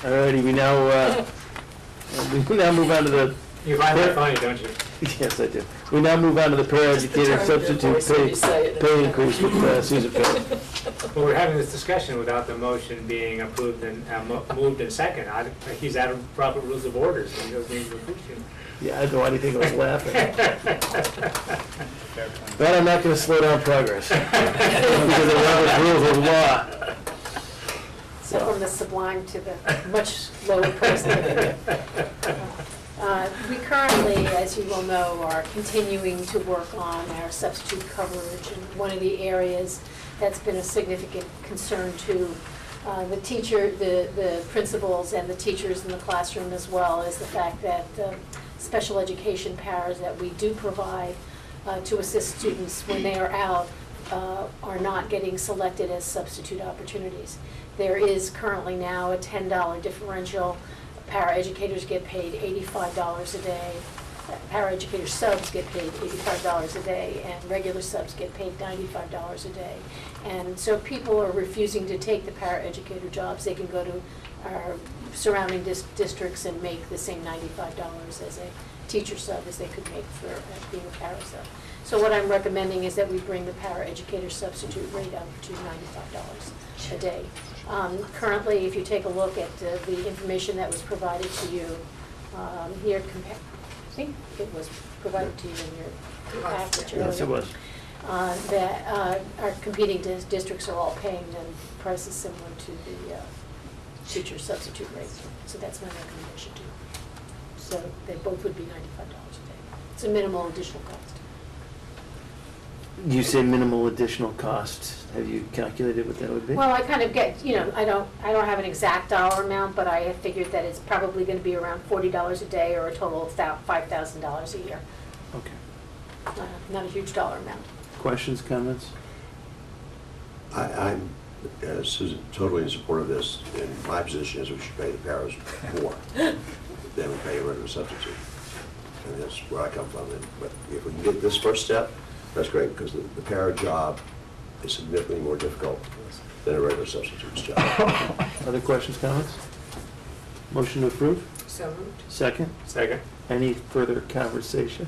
All righty, we now move on to the, You find that funny, don't you? yes, I do. We now move on to the paraeducator substitute pay increase with Susan Phillips. Well, we're having this discussion without the motion being approved and moved in second. He's out of proper rules of orders, and he doesn't need to approve him. Yeah, I don't know anything, I was laughing. Fair point. But I'm not gonna slow down progress. Because of Robert's rules of law. So from the sublime to the much lower person. We currently, as you will know, are continuing to work on our substitute coverage. And one of the areas that's been a significant concern to the principals and the teachers in the classroom as well is the fact that special education paras that we do provide to assist students when they are out are not getting selected as substitute opportunities. There is currently now a $10 differential. Paraeducators get paid $85 a day. Paraeducator subs get paid $85 a day, and regular subs get paid $95 a day. And so people are refusing to take the paraeducator jobs. They can go to our surrounding districts and make the same $95 as a teacher sub as they could make for being a para sub. So what I'm recommending is that we bring the paraeducator substitute rate up to $95 a day. Currently, if you take a look at the information that was provided to you here, I think it was provided to you in your package earlier. Yes, it was. That our competing districts are all paying them prices similar to the teacher substitute rate. So that's my recommendation to you. So they both would be $95 a day. It's a minimal additional cost. You say minimal additional cost. Have you calculated what that would be? Well, I kind of get, I don't have an exact dollar amount, but I have figured that it's probably going to be around $40 a day or a total of $5,000 a year. Okay. Not a huge dollar amount. Questions, comments? I'm, as Susan, totally in support of this, and my position is we should pay the paras more than we pay a regular substitute. and that's where I come from. But if we can get this first step, that's great, because the para job is significantly more difficult than a regular substitute's job. Other questions, comments? Motion to approve? So moved. Second? Second. Any further conversation?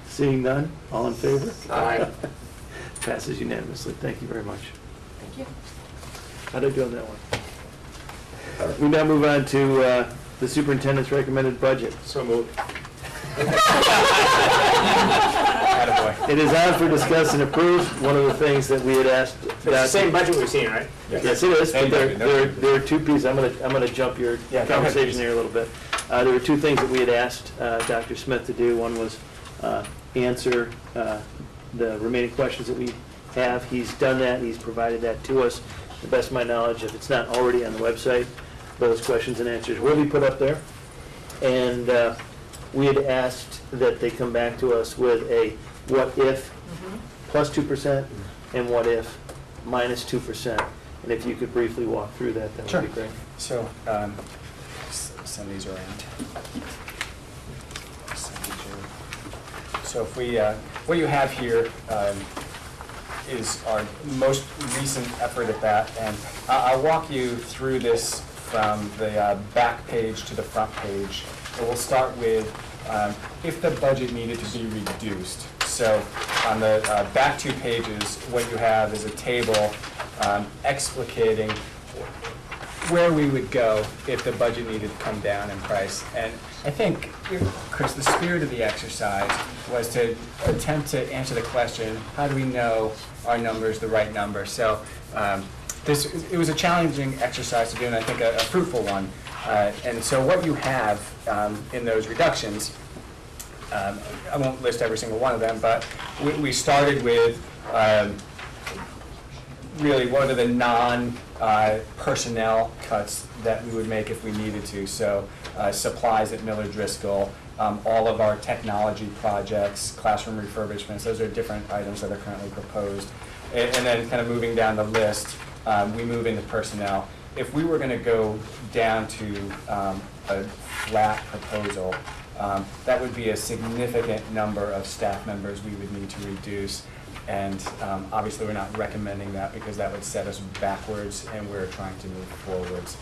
Seeing none, all in favor? Aye. Passes unanimously. Thank you very much. Thank you. How'd I do on that one? We now move on to the superintendent's recommended budget. So moved. Attaboy. It is on for discuss and approve. One of the things that we had asked. It's the same budget we've seen, right? Yes, it is, but Same budget, no changes. there are two pieces. I'm gonna jump your Yeah, go ahead, conversation please. here a little bit. There were two things that we had asked Dr. Smith to do. One was answer the remaining questions that we have. He's done that, he's provided that to us. To the best of my knowledge, if it's not already on the website, those questions and answers will be put up there. And we had asked that they come back to us with a what if plus 2% and what if minus 2%. And if you could briefly walk through that, that would be great. So, send these around. So if we, what you have here is our most recent effort at that, and I'll walk you through this from the back page to the front page. And we'll start with if the budget needed to be reduced. So on the back 2 pages, what you have is a table explicating where we would go if the budget needed to come down in price. And I think, because the spirit of the exercise was to attempt to answer the question, how do we know our number is the right number? So it was a challenging exercise to do, and I think a fruitful one. And so what you have in those reductions, I won't list every single one of them, but we started with really what are the non-personnel cuts that we would make if we needed to. So supplies at Miller Driscoll, all of our technology projects, classroom refurbishments, those are different items that are currently proposed. And then kind of moving down the list, we move into personnel. If we were going to go down to a flat proposal, that would be a significant number of staff members we would need to reduce. And obviously, we're not recommending that because that would set us backwards, and we're trying to move forwards.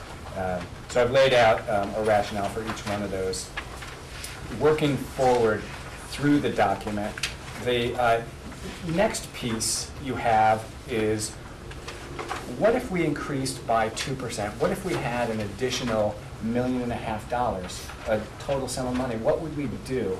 So I've laid out a rationale for each one of those. Working forward through the document, the next piece you have is, what if we increased by 2%? What if we had an additional $1.5 million, a total sum of money? What would we do?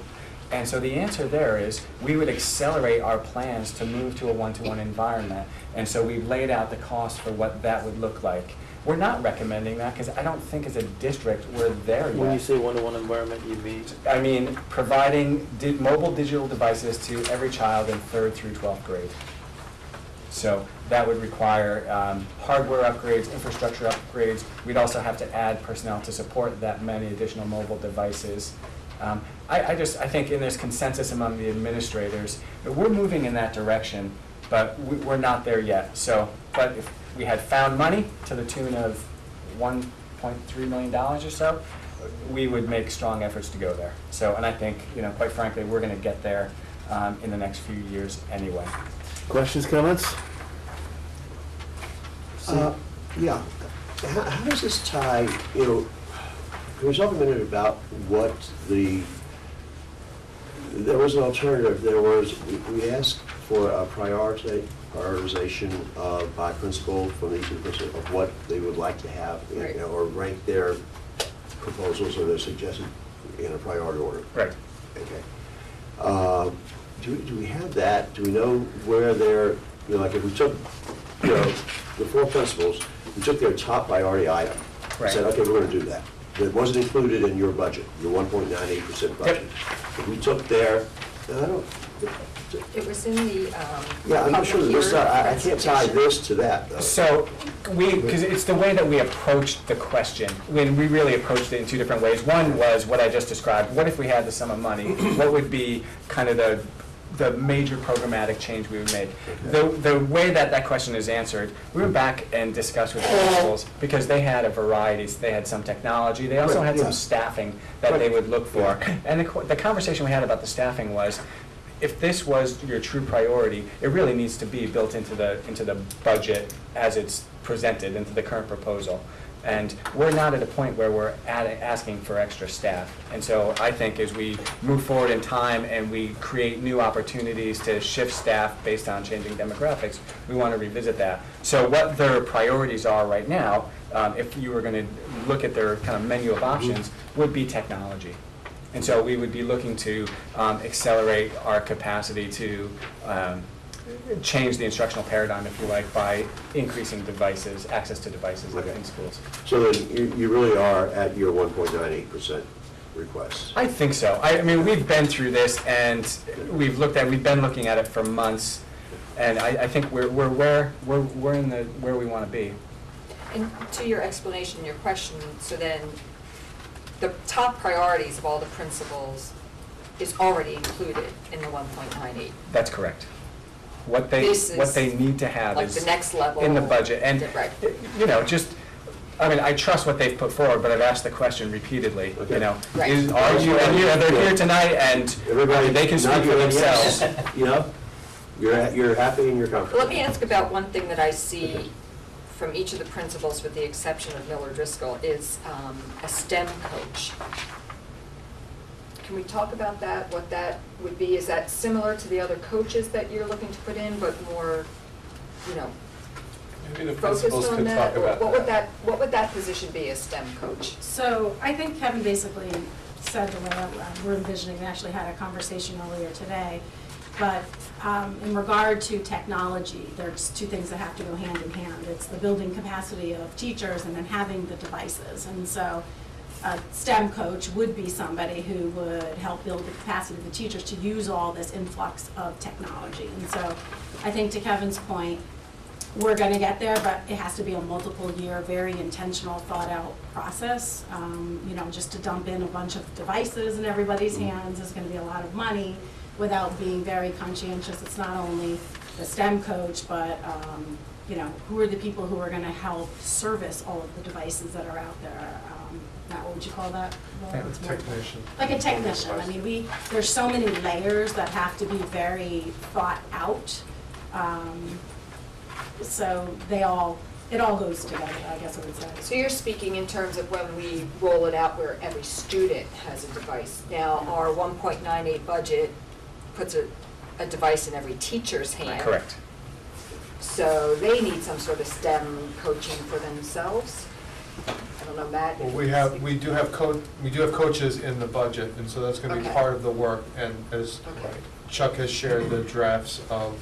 And so the answer there is we would accelerate our plans to move to a one-to-one environment. And so we've laid out the cost for what that would look like. We're not recommending that because I don't think as a district we're there yet. When you say one-to-one environment, you mean? I mean providing mobile digital devices to every child in 3rd through 12th grade. So that would require hardware upgrades, infrastructure upgrades. We'd also have to add personnel to support that many additional mobile devices. I think, and there's consensus among the administrators, that we're moving in that direction, but we're not there yet. So, but if we had found money to the tune of $1.3 million or so, we would make strong efforts to go there. So, and I think, quite frankly, we're going to get there in the next few years anyway. Questions, comments? Yeah. How does this tie, can we talk a minute about what there was an alternative. We asked for a prioritization by principal from each principal of what they would like to have, Right. or rank their proposals or their suggestions in a priority order. Right. Okay. Do we have that? Do we know where they're, like if we took, the 4 principals, we took their top priority item, Right. said, okay, we're going to do that. That wasn't included in your budget, your 1.98% budget. If we took their, It was in the yeah, I'm not sure that this, I can't tie presentation. this to that, though. So because it's the way that we approached the question, when we really approached it in 2 different ways. One was what I just described. What if we had the sum of money? What would be kind of the major programmatic change we would make. The way that question is answered, we went back and discussed with the principals, because they had a variety. They had some technology, they also Right, had yeah. some staffing that they would look for. And the conversation we had about the staffing was, if this was your true priority, it really needs to be built into the budget as it's presented, into the current proposal. And we're not at a point where we're asking for extra staff. And so I think as we move forward in time and we create new opportunities to shift staff based on changing demographics, we want to revisit that. So what their priorities are right now, if you were going to look at their kind of menu of options, would be technology. And so we would be looking to accelerate our capacity to change the instructional paradigm, if you like, by increasing devices, access to devices in schools. So then you really are at your 1.98% request? I think so. I mean, we've been through this, and we've been looking at it for months, and I think we're in where we want to be. And to your explanation, your question, so then the top priorities of all the principals is already included in the 1.98. That's correct. What they need to have like is the next level in the budget. And, right. you know, I mean, I trust what they've put forward, but I've asked the question repeatedly, Okay. you know. Right. They're here tonight, and Everybody, they can speak for themselves. You know, you're happy and you're comfortable. Let me ask about one thing that I see from each of the principals, with the exception of Miller Driscoll, is a STEM coach. Can we talk about that, what that would be? Is that similar to the other coaches that you're looking to put in, but more, you know, Maybe the focused principals on could that? talk Or about what would that position be, a STEM coach? So I think Kevin basically said the way we're envisioning. We actually had a conversation earlier today. But in regard to technology, there's two things that have to go hand in hand. It's the building capacity of teachers and then having the devices. And so a STEM coach would be somebody who would help build the capacity of the teachers to use all this influx of technology. And so I think to Kevin's point, we're going to get there, but it has to be a multiple year, very intentional, thought out process. You know, just to dump in a bunch of devices in everybody's hands is going to be a lot of money without being very conscientious. It's not only the STEM coach, but you know, who are the people who are going to help service all of the devices that are out there? Not what would you call that? Well, it's more Technician. like a technician. I mean, there's so many layers that have to be very thought out. So it all goes together, I guess I would say. So you're speaking in terms of when we roll it out where every student has a device. Now, our 1.98 budget puts a device in every teacher's hand. Correct. So they need some sort of STEM coaching for themselves? I don't know, Matt? Well, we do have coaches in the budget, and so that's gonna be Okay. part of the work, and as Okay. Chuck has shared the drafts of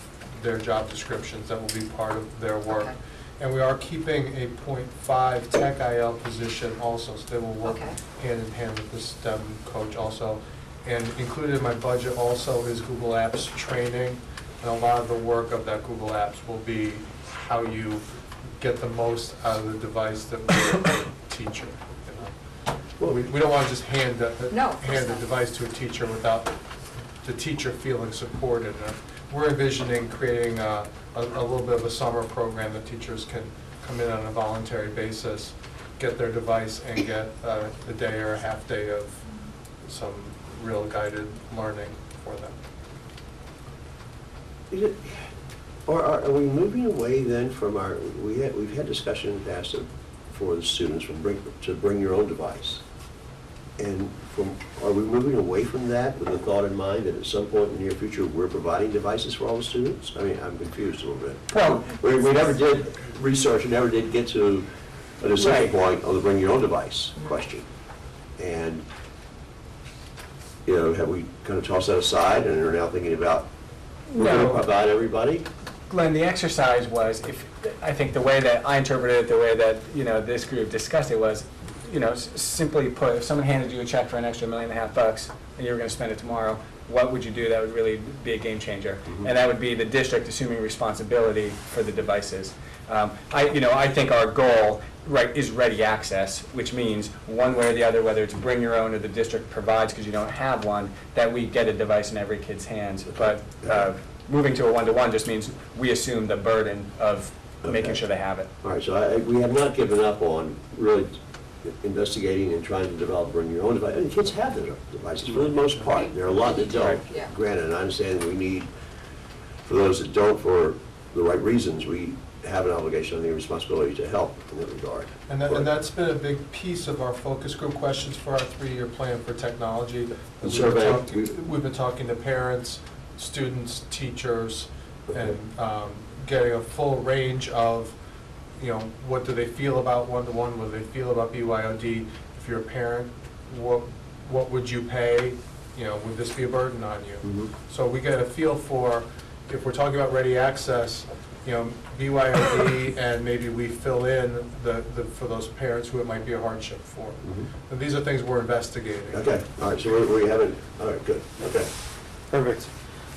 their job descriptions, that will be part of their work. Okay. And we are keeping a .5 Tech IL position also, so they will work Okay. hand in hand with the STEM coach also. And included in my budget also is Google Apps training, and a lot of the work of that Google Apps will be how you get the most out of the device that we teacher, you know. We don't want to just hand the No, of course not. device to a teacher without the teacher feeling supported. We're envisioning creating a little bit of a summer program that teachers can come in on a voluntary basis, get their device, and get a day or a half day of some real guided learning for them. Is it, or are we moving away then from we've had discussion in the past for the students to bring your own device. And are we moving away from that with the thought in mind that at some point in the near future, we're providing devices for all the students? I mean, I'm confused a little bit. Well, We never did research, and never did get to a decision Right. point on the bring your own device question. And, you know, have we kind of tossed that aside and are now thinking about, we're going to No. provide everybody? Glenn, the exercise was, I think the way that I interpreted it, the way that, you know, this group discussed it was, you know, simply put, if someone handed you a check for an extra $1.5 million and you were going to spend it tomorrow, what would you do that would really be a game changer? Mhm. And that would be the district assuming responsibility for the devices. I think our goal, right, is ready access, which means one way or the other, whether it's bring your own or the district provides because you don't have one, that we get a device in every kid's hands. But moving to a one-to-one just means we assume the burden of making Okay. sure they have it. All right, so we have not given up on really investigating and trying to develop bring your own device. And kids have their devices for the most part. There are a lot that don't. Yeah. Granted, and I understand we need, for those that don't for the right reasons, we have an obligation and a responsibility to help in that regard. And that's been a big piece of our focus group questions for our 3-year plan for technology. The survey, We've been talking to parents, students, teachers, and getting a full range of, what do they feel about one-to-one, what do they feel about BYOD? If you're a parent, what would you pay? Would this be a burden on you? Mhm. So we get a feel for, if we're talking about ready access, BYOD, and maybe we fill in for those parents who it might be a hardship for. Mhm. And these are things we're investigating. Okay, all right, so we haven't, all right, good, okay. Perfect.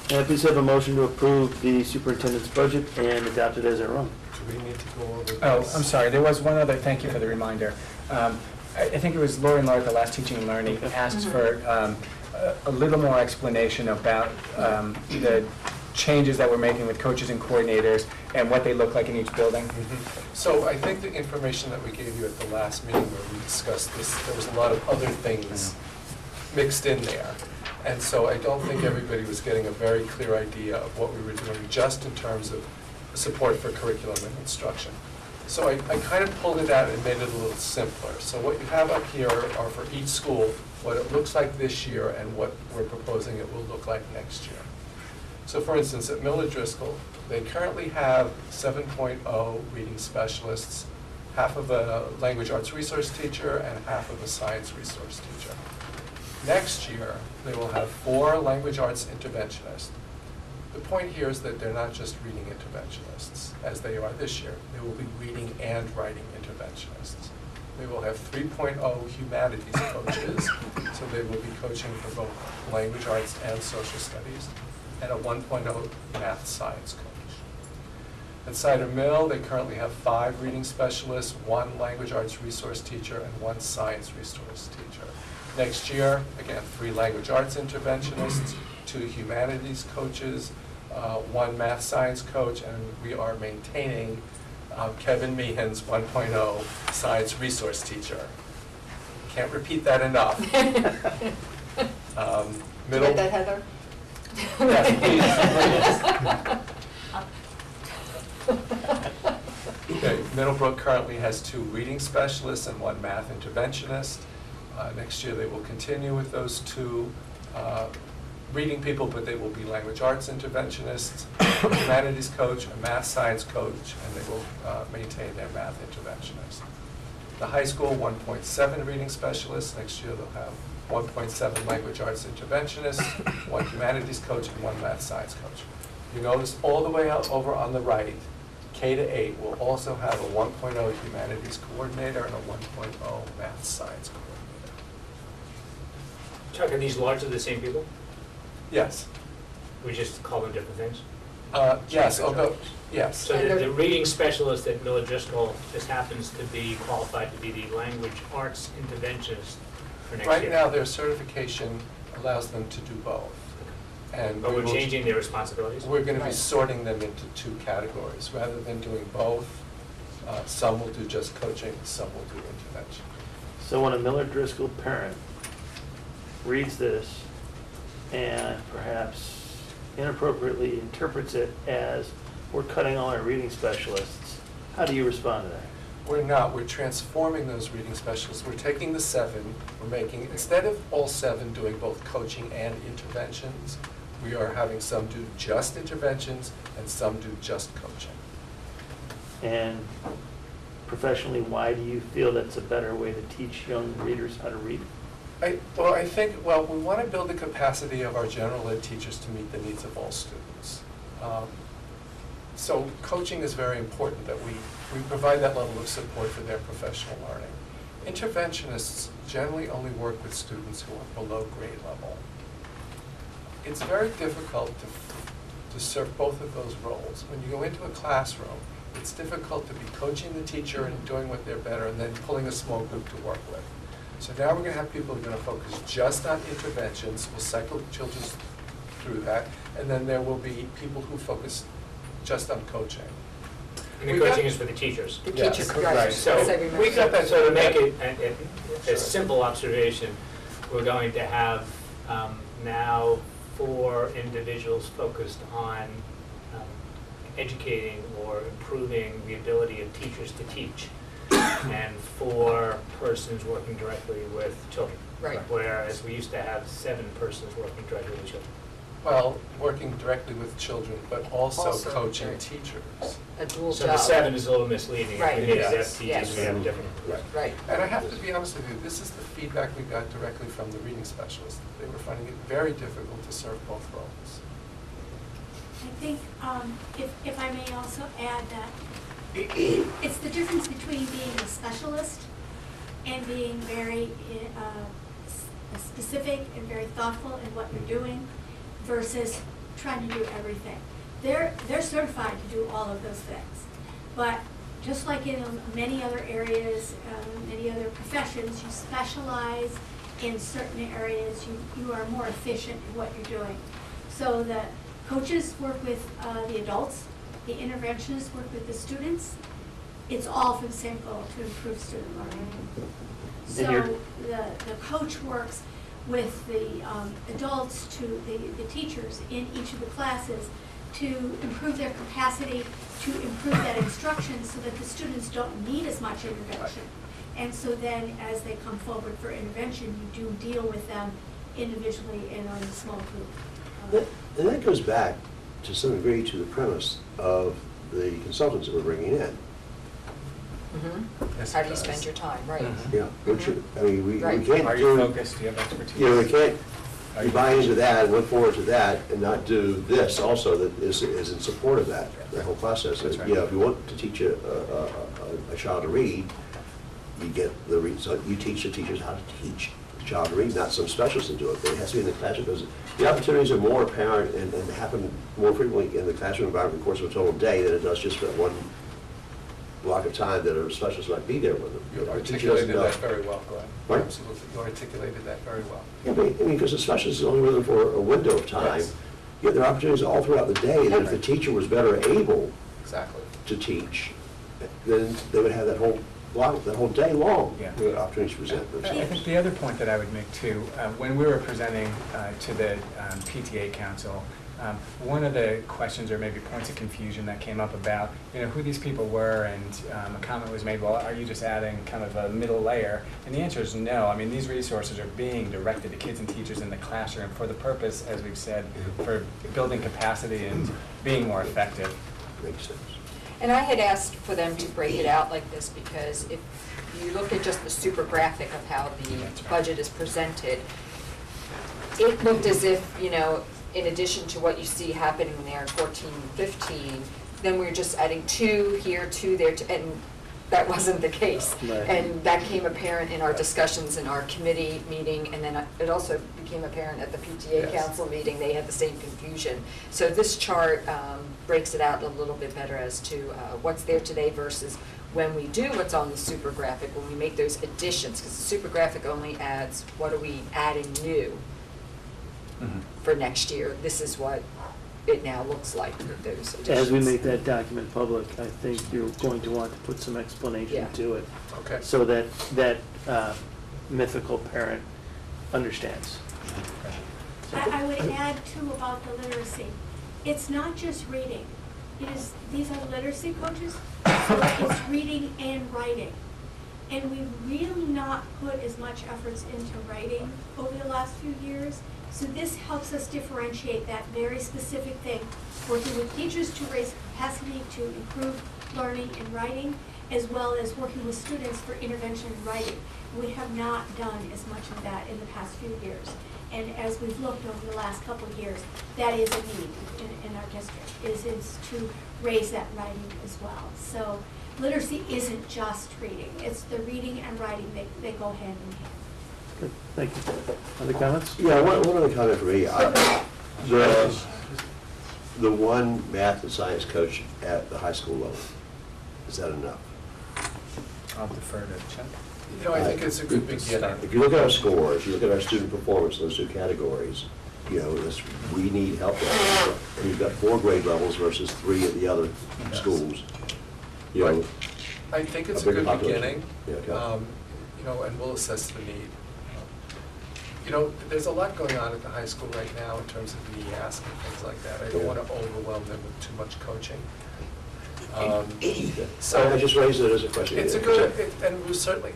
May I please have a motion to approve the superintendent's budget and adopt it as our own? Do we need to go over this? Oh, I'm sorry, there was one other, thank you for the reminder. I think it was Lori Lark, the last Teaching and Learning, asked for a little more explanation about the changes that we're making with coaches and coordinators and what they look like in each building. So I think the information that we gave you at the last meeting where we discussed this, there was a lot of other things mixed in there. And so I don't think everybody was getting a very clear idea of what we were doing just in terms of support for curriculum and instruction. So I kind of pulled it out and made it a little simpler. So what you have up here are for each school, what it looks like this year and what we're proposing it will look like next year. So for instance, at Miller Driscoll, they currently have 7.0 reading specialists, half of a language arts resource teacher and half of a science resource teacher. Next year, they will have 4 language arts interventionists. The point here is that they're not just reading interventionists, as they are this year. They will be reading and writing interventionists. They will have 3.0 humanities coaches, so they will be coaching for both language arts and social studies, and a 1.0 math science coach. At Cider Mill, they currently have 5 reading specialists, 1 language arts resource teacher, and 1 science resource teacher. Next year, again, 3 language arts interventionists, 2 humanities coaches, 1 math science coach, and we are maintaining Kevin Meehan's 1.0 science resource teacher. Can't repeat that enough. You get that, Heather? Yes, please. Okay, Middlebrook currently has 2 reading specialists and 1 math interventionist. Next year, they will continue with those 2 reading people, but they will be language arts interventionists, a humanities coach, a math science coach, and they will maintain their math interventionist. The high school, 1.7 reading specialists. Next year, they'll have 1.7 language arts interventionists, 1 humanities coach, and 1 math science coach. You notice all the way out over on the right, K-8 will also have a 1.0 humanities coordinator and a 1.0 math science coordinator. Chuck, are these largely the same people? Yes. We just call them different things? Yes, although, yes. So the reading specialist at Miller Driscoll just happens to be qualified to be the language arts interventionist for next year? Right now, their certification allows them to do both. And But we we're will- changing their responsibilities? We're going to be Right. sorting them into 2 categories. Rather than doing both, some will do just coaching, some will do intervention. So when a Miller Driscoll parent reads this and perhaps inappropriately interprets it as we're cutting all our reading specialists, how do you respond to that? We're not, we're transforming those reading specialists. We're taking the 7, we're making, instead of all 7 doing both coaching and interventions, we are having some do just interventions and some do just coaching. And professionally, why do you feel that's a better way to teach young readers how to read? I think, we want to build the capacity of our general ed teachers to meet the needs of all students. So coaching is very important, that we provide that level of support for their professional learning. Interventionists generally only work with students who are below grade level. it's very difficult to serve both of those roles. When you go into a classroom, it's difficult to be coaching the teacher and doing what they're better and then pulling a small group to work with. So now we're going to have people who are going to focus just on interventions, we'll cycle children through that, and then there will be people who focus just on coaching. And the coaching is for the teachers. The Yes. teachers, Right, right. so, Say we we got that, so to make it Sure. a simple observation, we're going to have now 4 individuals focused on educating or improving the ability of teachers to teach, and 4 persons working directly with children. Right. Whereas we used to have 7 persons working directly with children. Well, working directly with children, but also Also, coaching right. teachers. A dual So job. the 7 is a little misleading. Right. If we need to Yes. have teachers, we have Yes. different. Right. And I have to be honest with you, this is the feedback we got directly from the reading specialists. They were finding it very difficult to serve both roles. I think, if I may also add that it's the difference between being a specialist and being very specific and very thoughtful in what you're doing versus trying to do everything. They're certified to do all of those things. But just like in many other areas, many other professions, you specialize in certain areas, you are more efficient in what you're doing. So the coaches work with the adults, the interventionists work with the students. It's all for the same goal, to improve student learning. So the coach works with the adults to the teachers in each of the classes to improve their capacity, to improve that instruction so that the students don't need as much intervention. And so then as they come forward for intervention, you do deal with them individually and on a small group. And that goes back to some degree to the premise of the consultants that we're bringing in. Yes, How it do you does. spend your time, right? Yeah, which, I mean, we Right. can't Are you do, focused, do you have expertise? you know, we can't, Are you you buy into that and look forward to that and not do this also that is in support of that whole process. That's right. You know, if you want to teach a child to read, you get the so you teach the teachers how to teach the child to read, not some specialists to do it, but it has to be in the classroom because the opportunities are more apparent and happen more frequently in the classroom environment, of course, of a total day than it does just for one block of time that a specialist might be there with them. You The teacher doesn't articulated know. that very well, Glenn. Right. Absolutely, you articulated that very well. Yeah, but, I mean, because the specialist is only with them for a window of time. Yes. Yet there are opportunities all throughout the day that if the teacher was better able Exactly. to teach, then they would have that whole block, that whole day long, Yeah. with opportunities to present I themselves. think the other point that I would make too, when we were presenting to the PTA Council, one of the questions or maybe points of confusion that came up about, you know, who these people were, and a comment was made, well, are you just adding kind of a middle layer? And the answer is no. I mean, these resources are being directed to kids and teachers in the classroom for the purpose, as we've said, for building capacity and being more effective. Makes sense. And I had asked for them to break it out like this because if you look at just the super graphic of how the That's right. budget is presented, it looked as if, you know, in addition to what you see happening there in 14, 15, then we're just adding 2 here, 2 there, and that wasn't the case. Right. And that came apparent in our discussions in our committee meeting, and then it also became apparent at the PTA Yes. council meeting, they had the same confusion. So this chart breaks it out a little bit better as to what's there today versus when we do what's on the super graphic, when we make those additions, because the super graphic only adds what are we adding new for next year. This is what it now looks like with those additions. As we make that document public, I think you're going to want to put some explanation Yeah. to it, Okay. so that mythical parent understands. I would add too about the literacy. It's not just reading. These are literacy coaches, so it's reading and writing. And we've really not put as much efforts into writing over the last few years. So this helps us differentiate that very specific thing, working with teachers to raise capacity to improve learning in writing, as well as working with students for intervention in writing. We have not done as much of that in the past few years. And as we've looked over the last couple of years, that is a need in our district, is to raise that writing as well. So literacy isn't just reading, it's the reading and writing, they go hand in hand. Good, thank you. Other comments? Yeah, one other comment for me. The one math and science coach at the high school level, is that enough? I'll defer to Chuck. You know, I think it's a good beginning. If you look at our scores, you look at our student performance, those two categories, you know, we need help there. And you've got 4 grade levels versus 3 at the other schools. You know, I think it's a bigger good population. beginning, Yeah, okay. you know, and we'll assess the need. You know, there's a lot going on at the high school right now in terms of NEASC and things like that. I don't Yeah. want to overwhelm them with too much coaching. So I just raised it as a question. It's a good, and we certainly,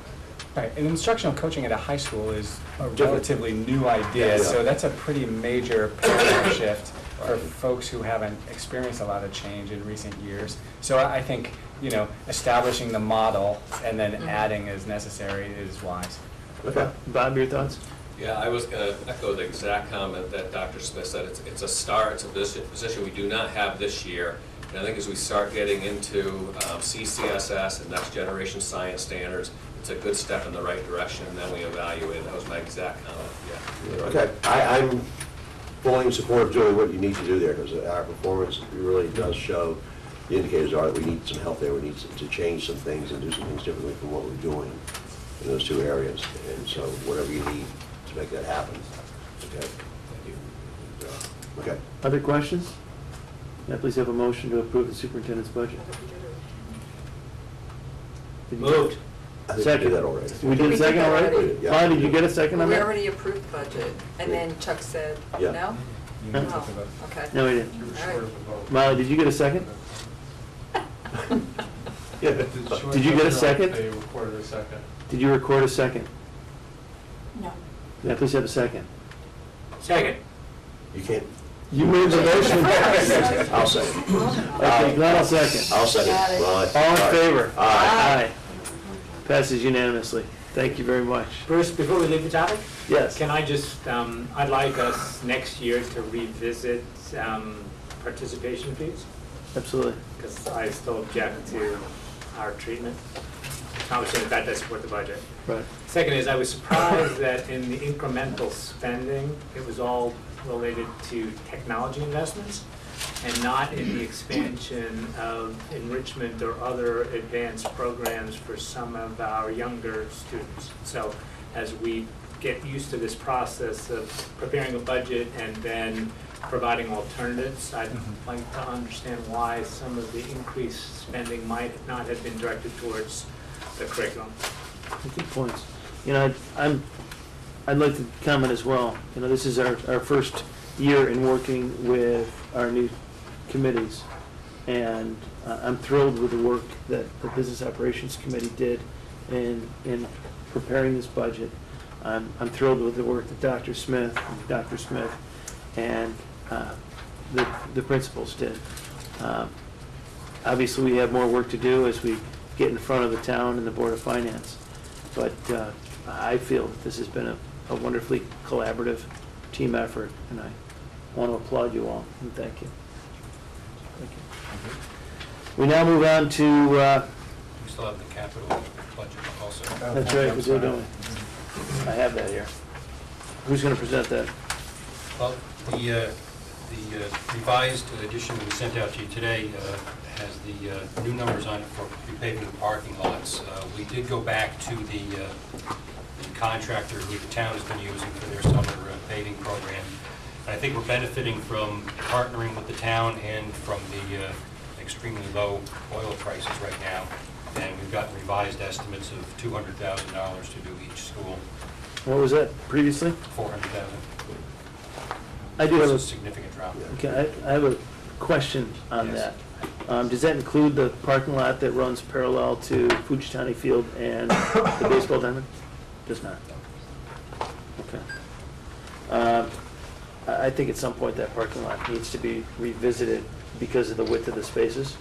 Right, and instructional coaching at a high school is a Different. relatively new idea, Yeah. so that's a pretty major paradigm shift for Right. folks who haven't experienced a lot of change in recent years. So I think, you know, establishing the model and then adding as necessary is wise. Okay. Bob, your thoughts? Yeah, I was going to echo the exact comment that Dr. Smith said. It's a start, it's a position we do not have this year. And I think as we start getting into CCSS and next generation science standards, it's a good step in the right direction, and then we evaluate. That was my exact comment, yeah. Okay, I'm fully in support of doing what you need to do there, because our performance really does show, the indicators are that we need some help there, we need to change some things and do some things differently from what we're doing in those 2 areas. And so whatever you need to make that happen, okay? Okay. Other questions? May I please have a motion to approve the superintendent's budget? Did you- Moved. I think we did that already. We did a We did second that already? already. Yeah. Molly, did you get a second on We that? already approved the budget, and then Chuck said, Yeah. no? You Huh? need to take the vote. Oh, okay. No, we didn't. You were All short right. of a vote. Molly, did you get a second? Yeah. Did you get a second? They recorded a second. Did you record a second? No. May I please have a second? Second. You can't, You made the motion. I'll second. Okay, Glenn, I'll second. I'll second. Got it. Ron. All in favor? Aye. Passes unanimously. Thank you very much. Bruce, before we leave the topic, Yes. can I just, I'd like us next year to revisit participation fees, Absolutely. because I still object to our treatment. Notwithstanding that does support the budget. Right. Second is, I was surprised that in the incremental spending, it was all related to technology investments and not in the expansion of enrichment or other advanced programs for some of our younger students. So as we get used to this process of preparing a budget and then providing alternatives, I'd like to understand why some of the increased spending might not have been directed towards the curriculum. Good points. You know, I'd like to comment as well. You know, this is our first year in working with our new committees. And I'm thrilled with the work that the Business Operations Committee did in preparing this budget. I'm thrilled with the work that Dr. Smith and the principals did. Obviously, we have more work to do as we get in front of the town and the Board of Finance. But I feel that this has been a wonderfully collaborative team effort, and I want to applaud you all, and thank you. Thank you. We now move on to, We still have the capital budget also. that's right, we do, don't we? I have that here. Who's going to present that? Well, the revised edition we sent out to you today has the new numbers on it for repaving the parking lots. We did go back to the contractor who the town has been using for their summer paving program. And I think we're benefiting from partnering with the town and from the extremely low oil prices right now. And we've gotten revised estimates of $200,000 to do each school, What was that previously? $400,000. I do have It's a, a significant drop. okay, I have a question on Yes. that. Does that include the parking lot that runs parallel to Fujitani Field and the baseball diamond? Does not. Okay. I think at some point that parking lot needs to be revisited because of the width of the spaces.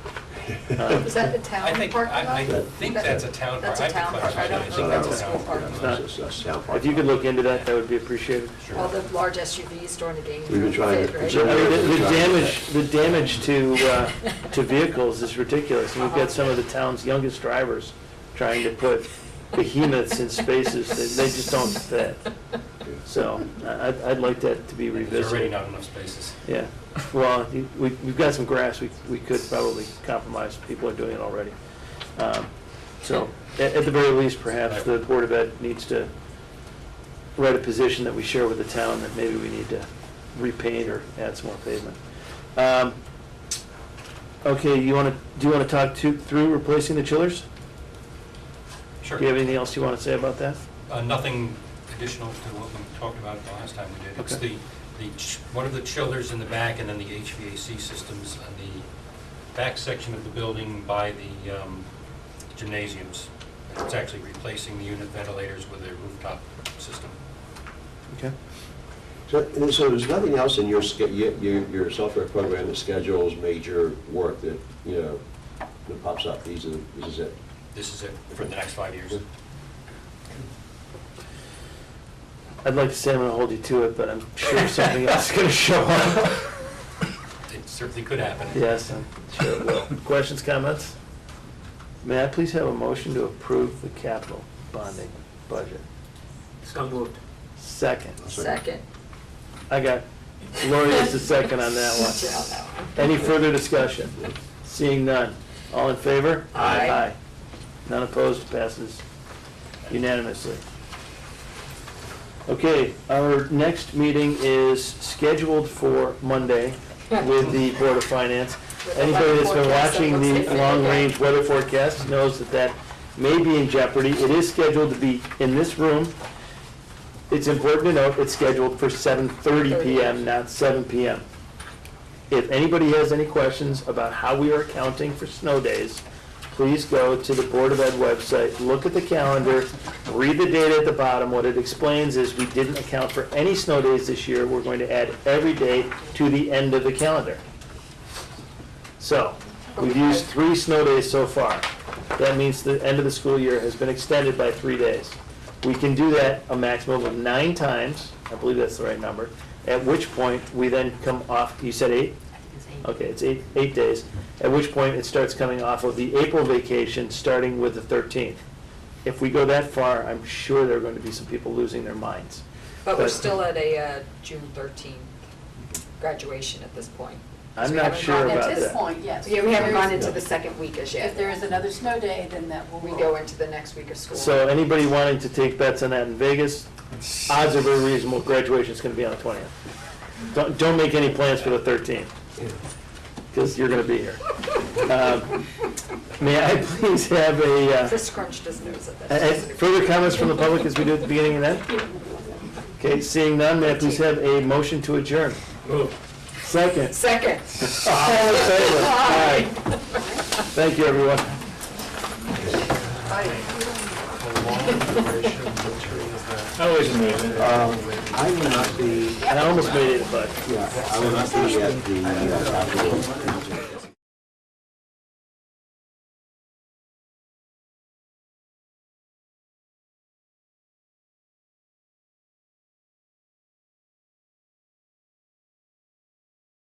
Is that the I town think, parking lot? I think that's a town park. That's a town park. I don't think that's a school parking lot. That's town If parking you could lot. look into that, that would be appreciated. All the large SUVs during the game. We've been trying to Right? conserve I mean, it. the damage to vehicles is ridiculous. And we've got some of the town's youngest drivers trying to put behemoths in spaces that they just don't fit. So I'd like that to be There's already revisited. not enough spaces. Yeah, well, we've got some grass, we could probably compromise, people are doing it already. So, at the very least, perhaps the Board of Ed needs to write a position that we share with the town that maybe we need to repaint or add some more pavement. Okay, do you want to talk through replacing the chillers? Sure. Do you have anything else you want to say about that? Nothing additional to what we talked about the last time we did. It's Okay. one of the chillers in the back and then the HVAC systems on the back section of the building by the gymnasiums. It's actually replacing the unit ventilators with a rooftop system. Okay. So there's nothing else in your software program that schedules major work that, that pops up, this is it? This is it for the next 5 years. I'd like to say I'm going to hold you to it, but I'm sure something else is going to show up. It certainly could happen. Yes, I'm sure it will. Questions, comments? May I please have a motion to approve the capital bonding budget? So moved. Second. Second. I got Lori is the second on that one. Yeah, on that one. Any further discussion? Seeing none. All in favor? Aye. Aye. None opposed, passes unanimously. Okay, our next meeting is scheduled for Monday with the Board of Finance. With the Anybody that's been weather forecast watching that looks the different long-range again. weather forecast knows that that may be in jeopardy. It is scheduled to be in this room. It's important to note, it's scheduled for 7:30 PM, not 7 PM. If anybody has any questions about how we are accounting for snow days, please go to the Board of Ed website, look at the calendar, read the data at the bottom. What it explains is we didn't account for any snow days this year. We're going to add every day to the end of the calendar. So, we've used 3 snow days so far. That means the end of the school year has been extended by 3 days. We can do that a maximum of 9 times, I believe that's the right number, at which point we then come off, you said 8? Okay, it's 8 days, at which point it starts coming off of the April vacation, starting with the 13th. If we go that far, I'm sure there are going to be some people losing their minds. But we're still at a June 13th graduation at this point. I'm we not haven't sure gone about At this that. point, yes. Yeah, we haven't There gone is- into the second week as yet. If there is another snow day, then that will. We go into the next week of school. So anybody wanting to take bets on that in Vegas, odds are very reasonable, graduation's going to be on the 20th. Don't make any plans for the 13th, because you're going to be here. May I please have Chris Crunch doesn't know that. further comments from the public as we do at the beginning of that? Okay, seeing none, may I please have a motion to adjourn? Move. Second. Second. All in favor? Aye. Thank you, everyone. Always amazing. I will not be, I almost made it, but I will not be at the actual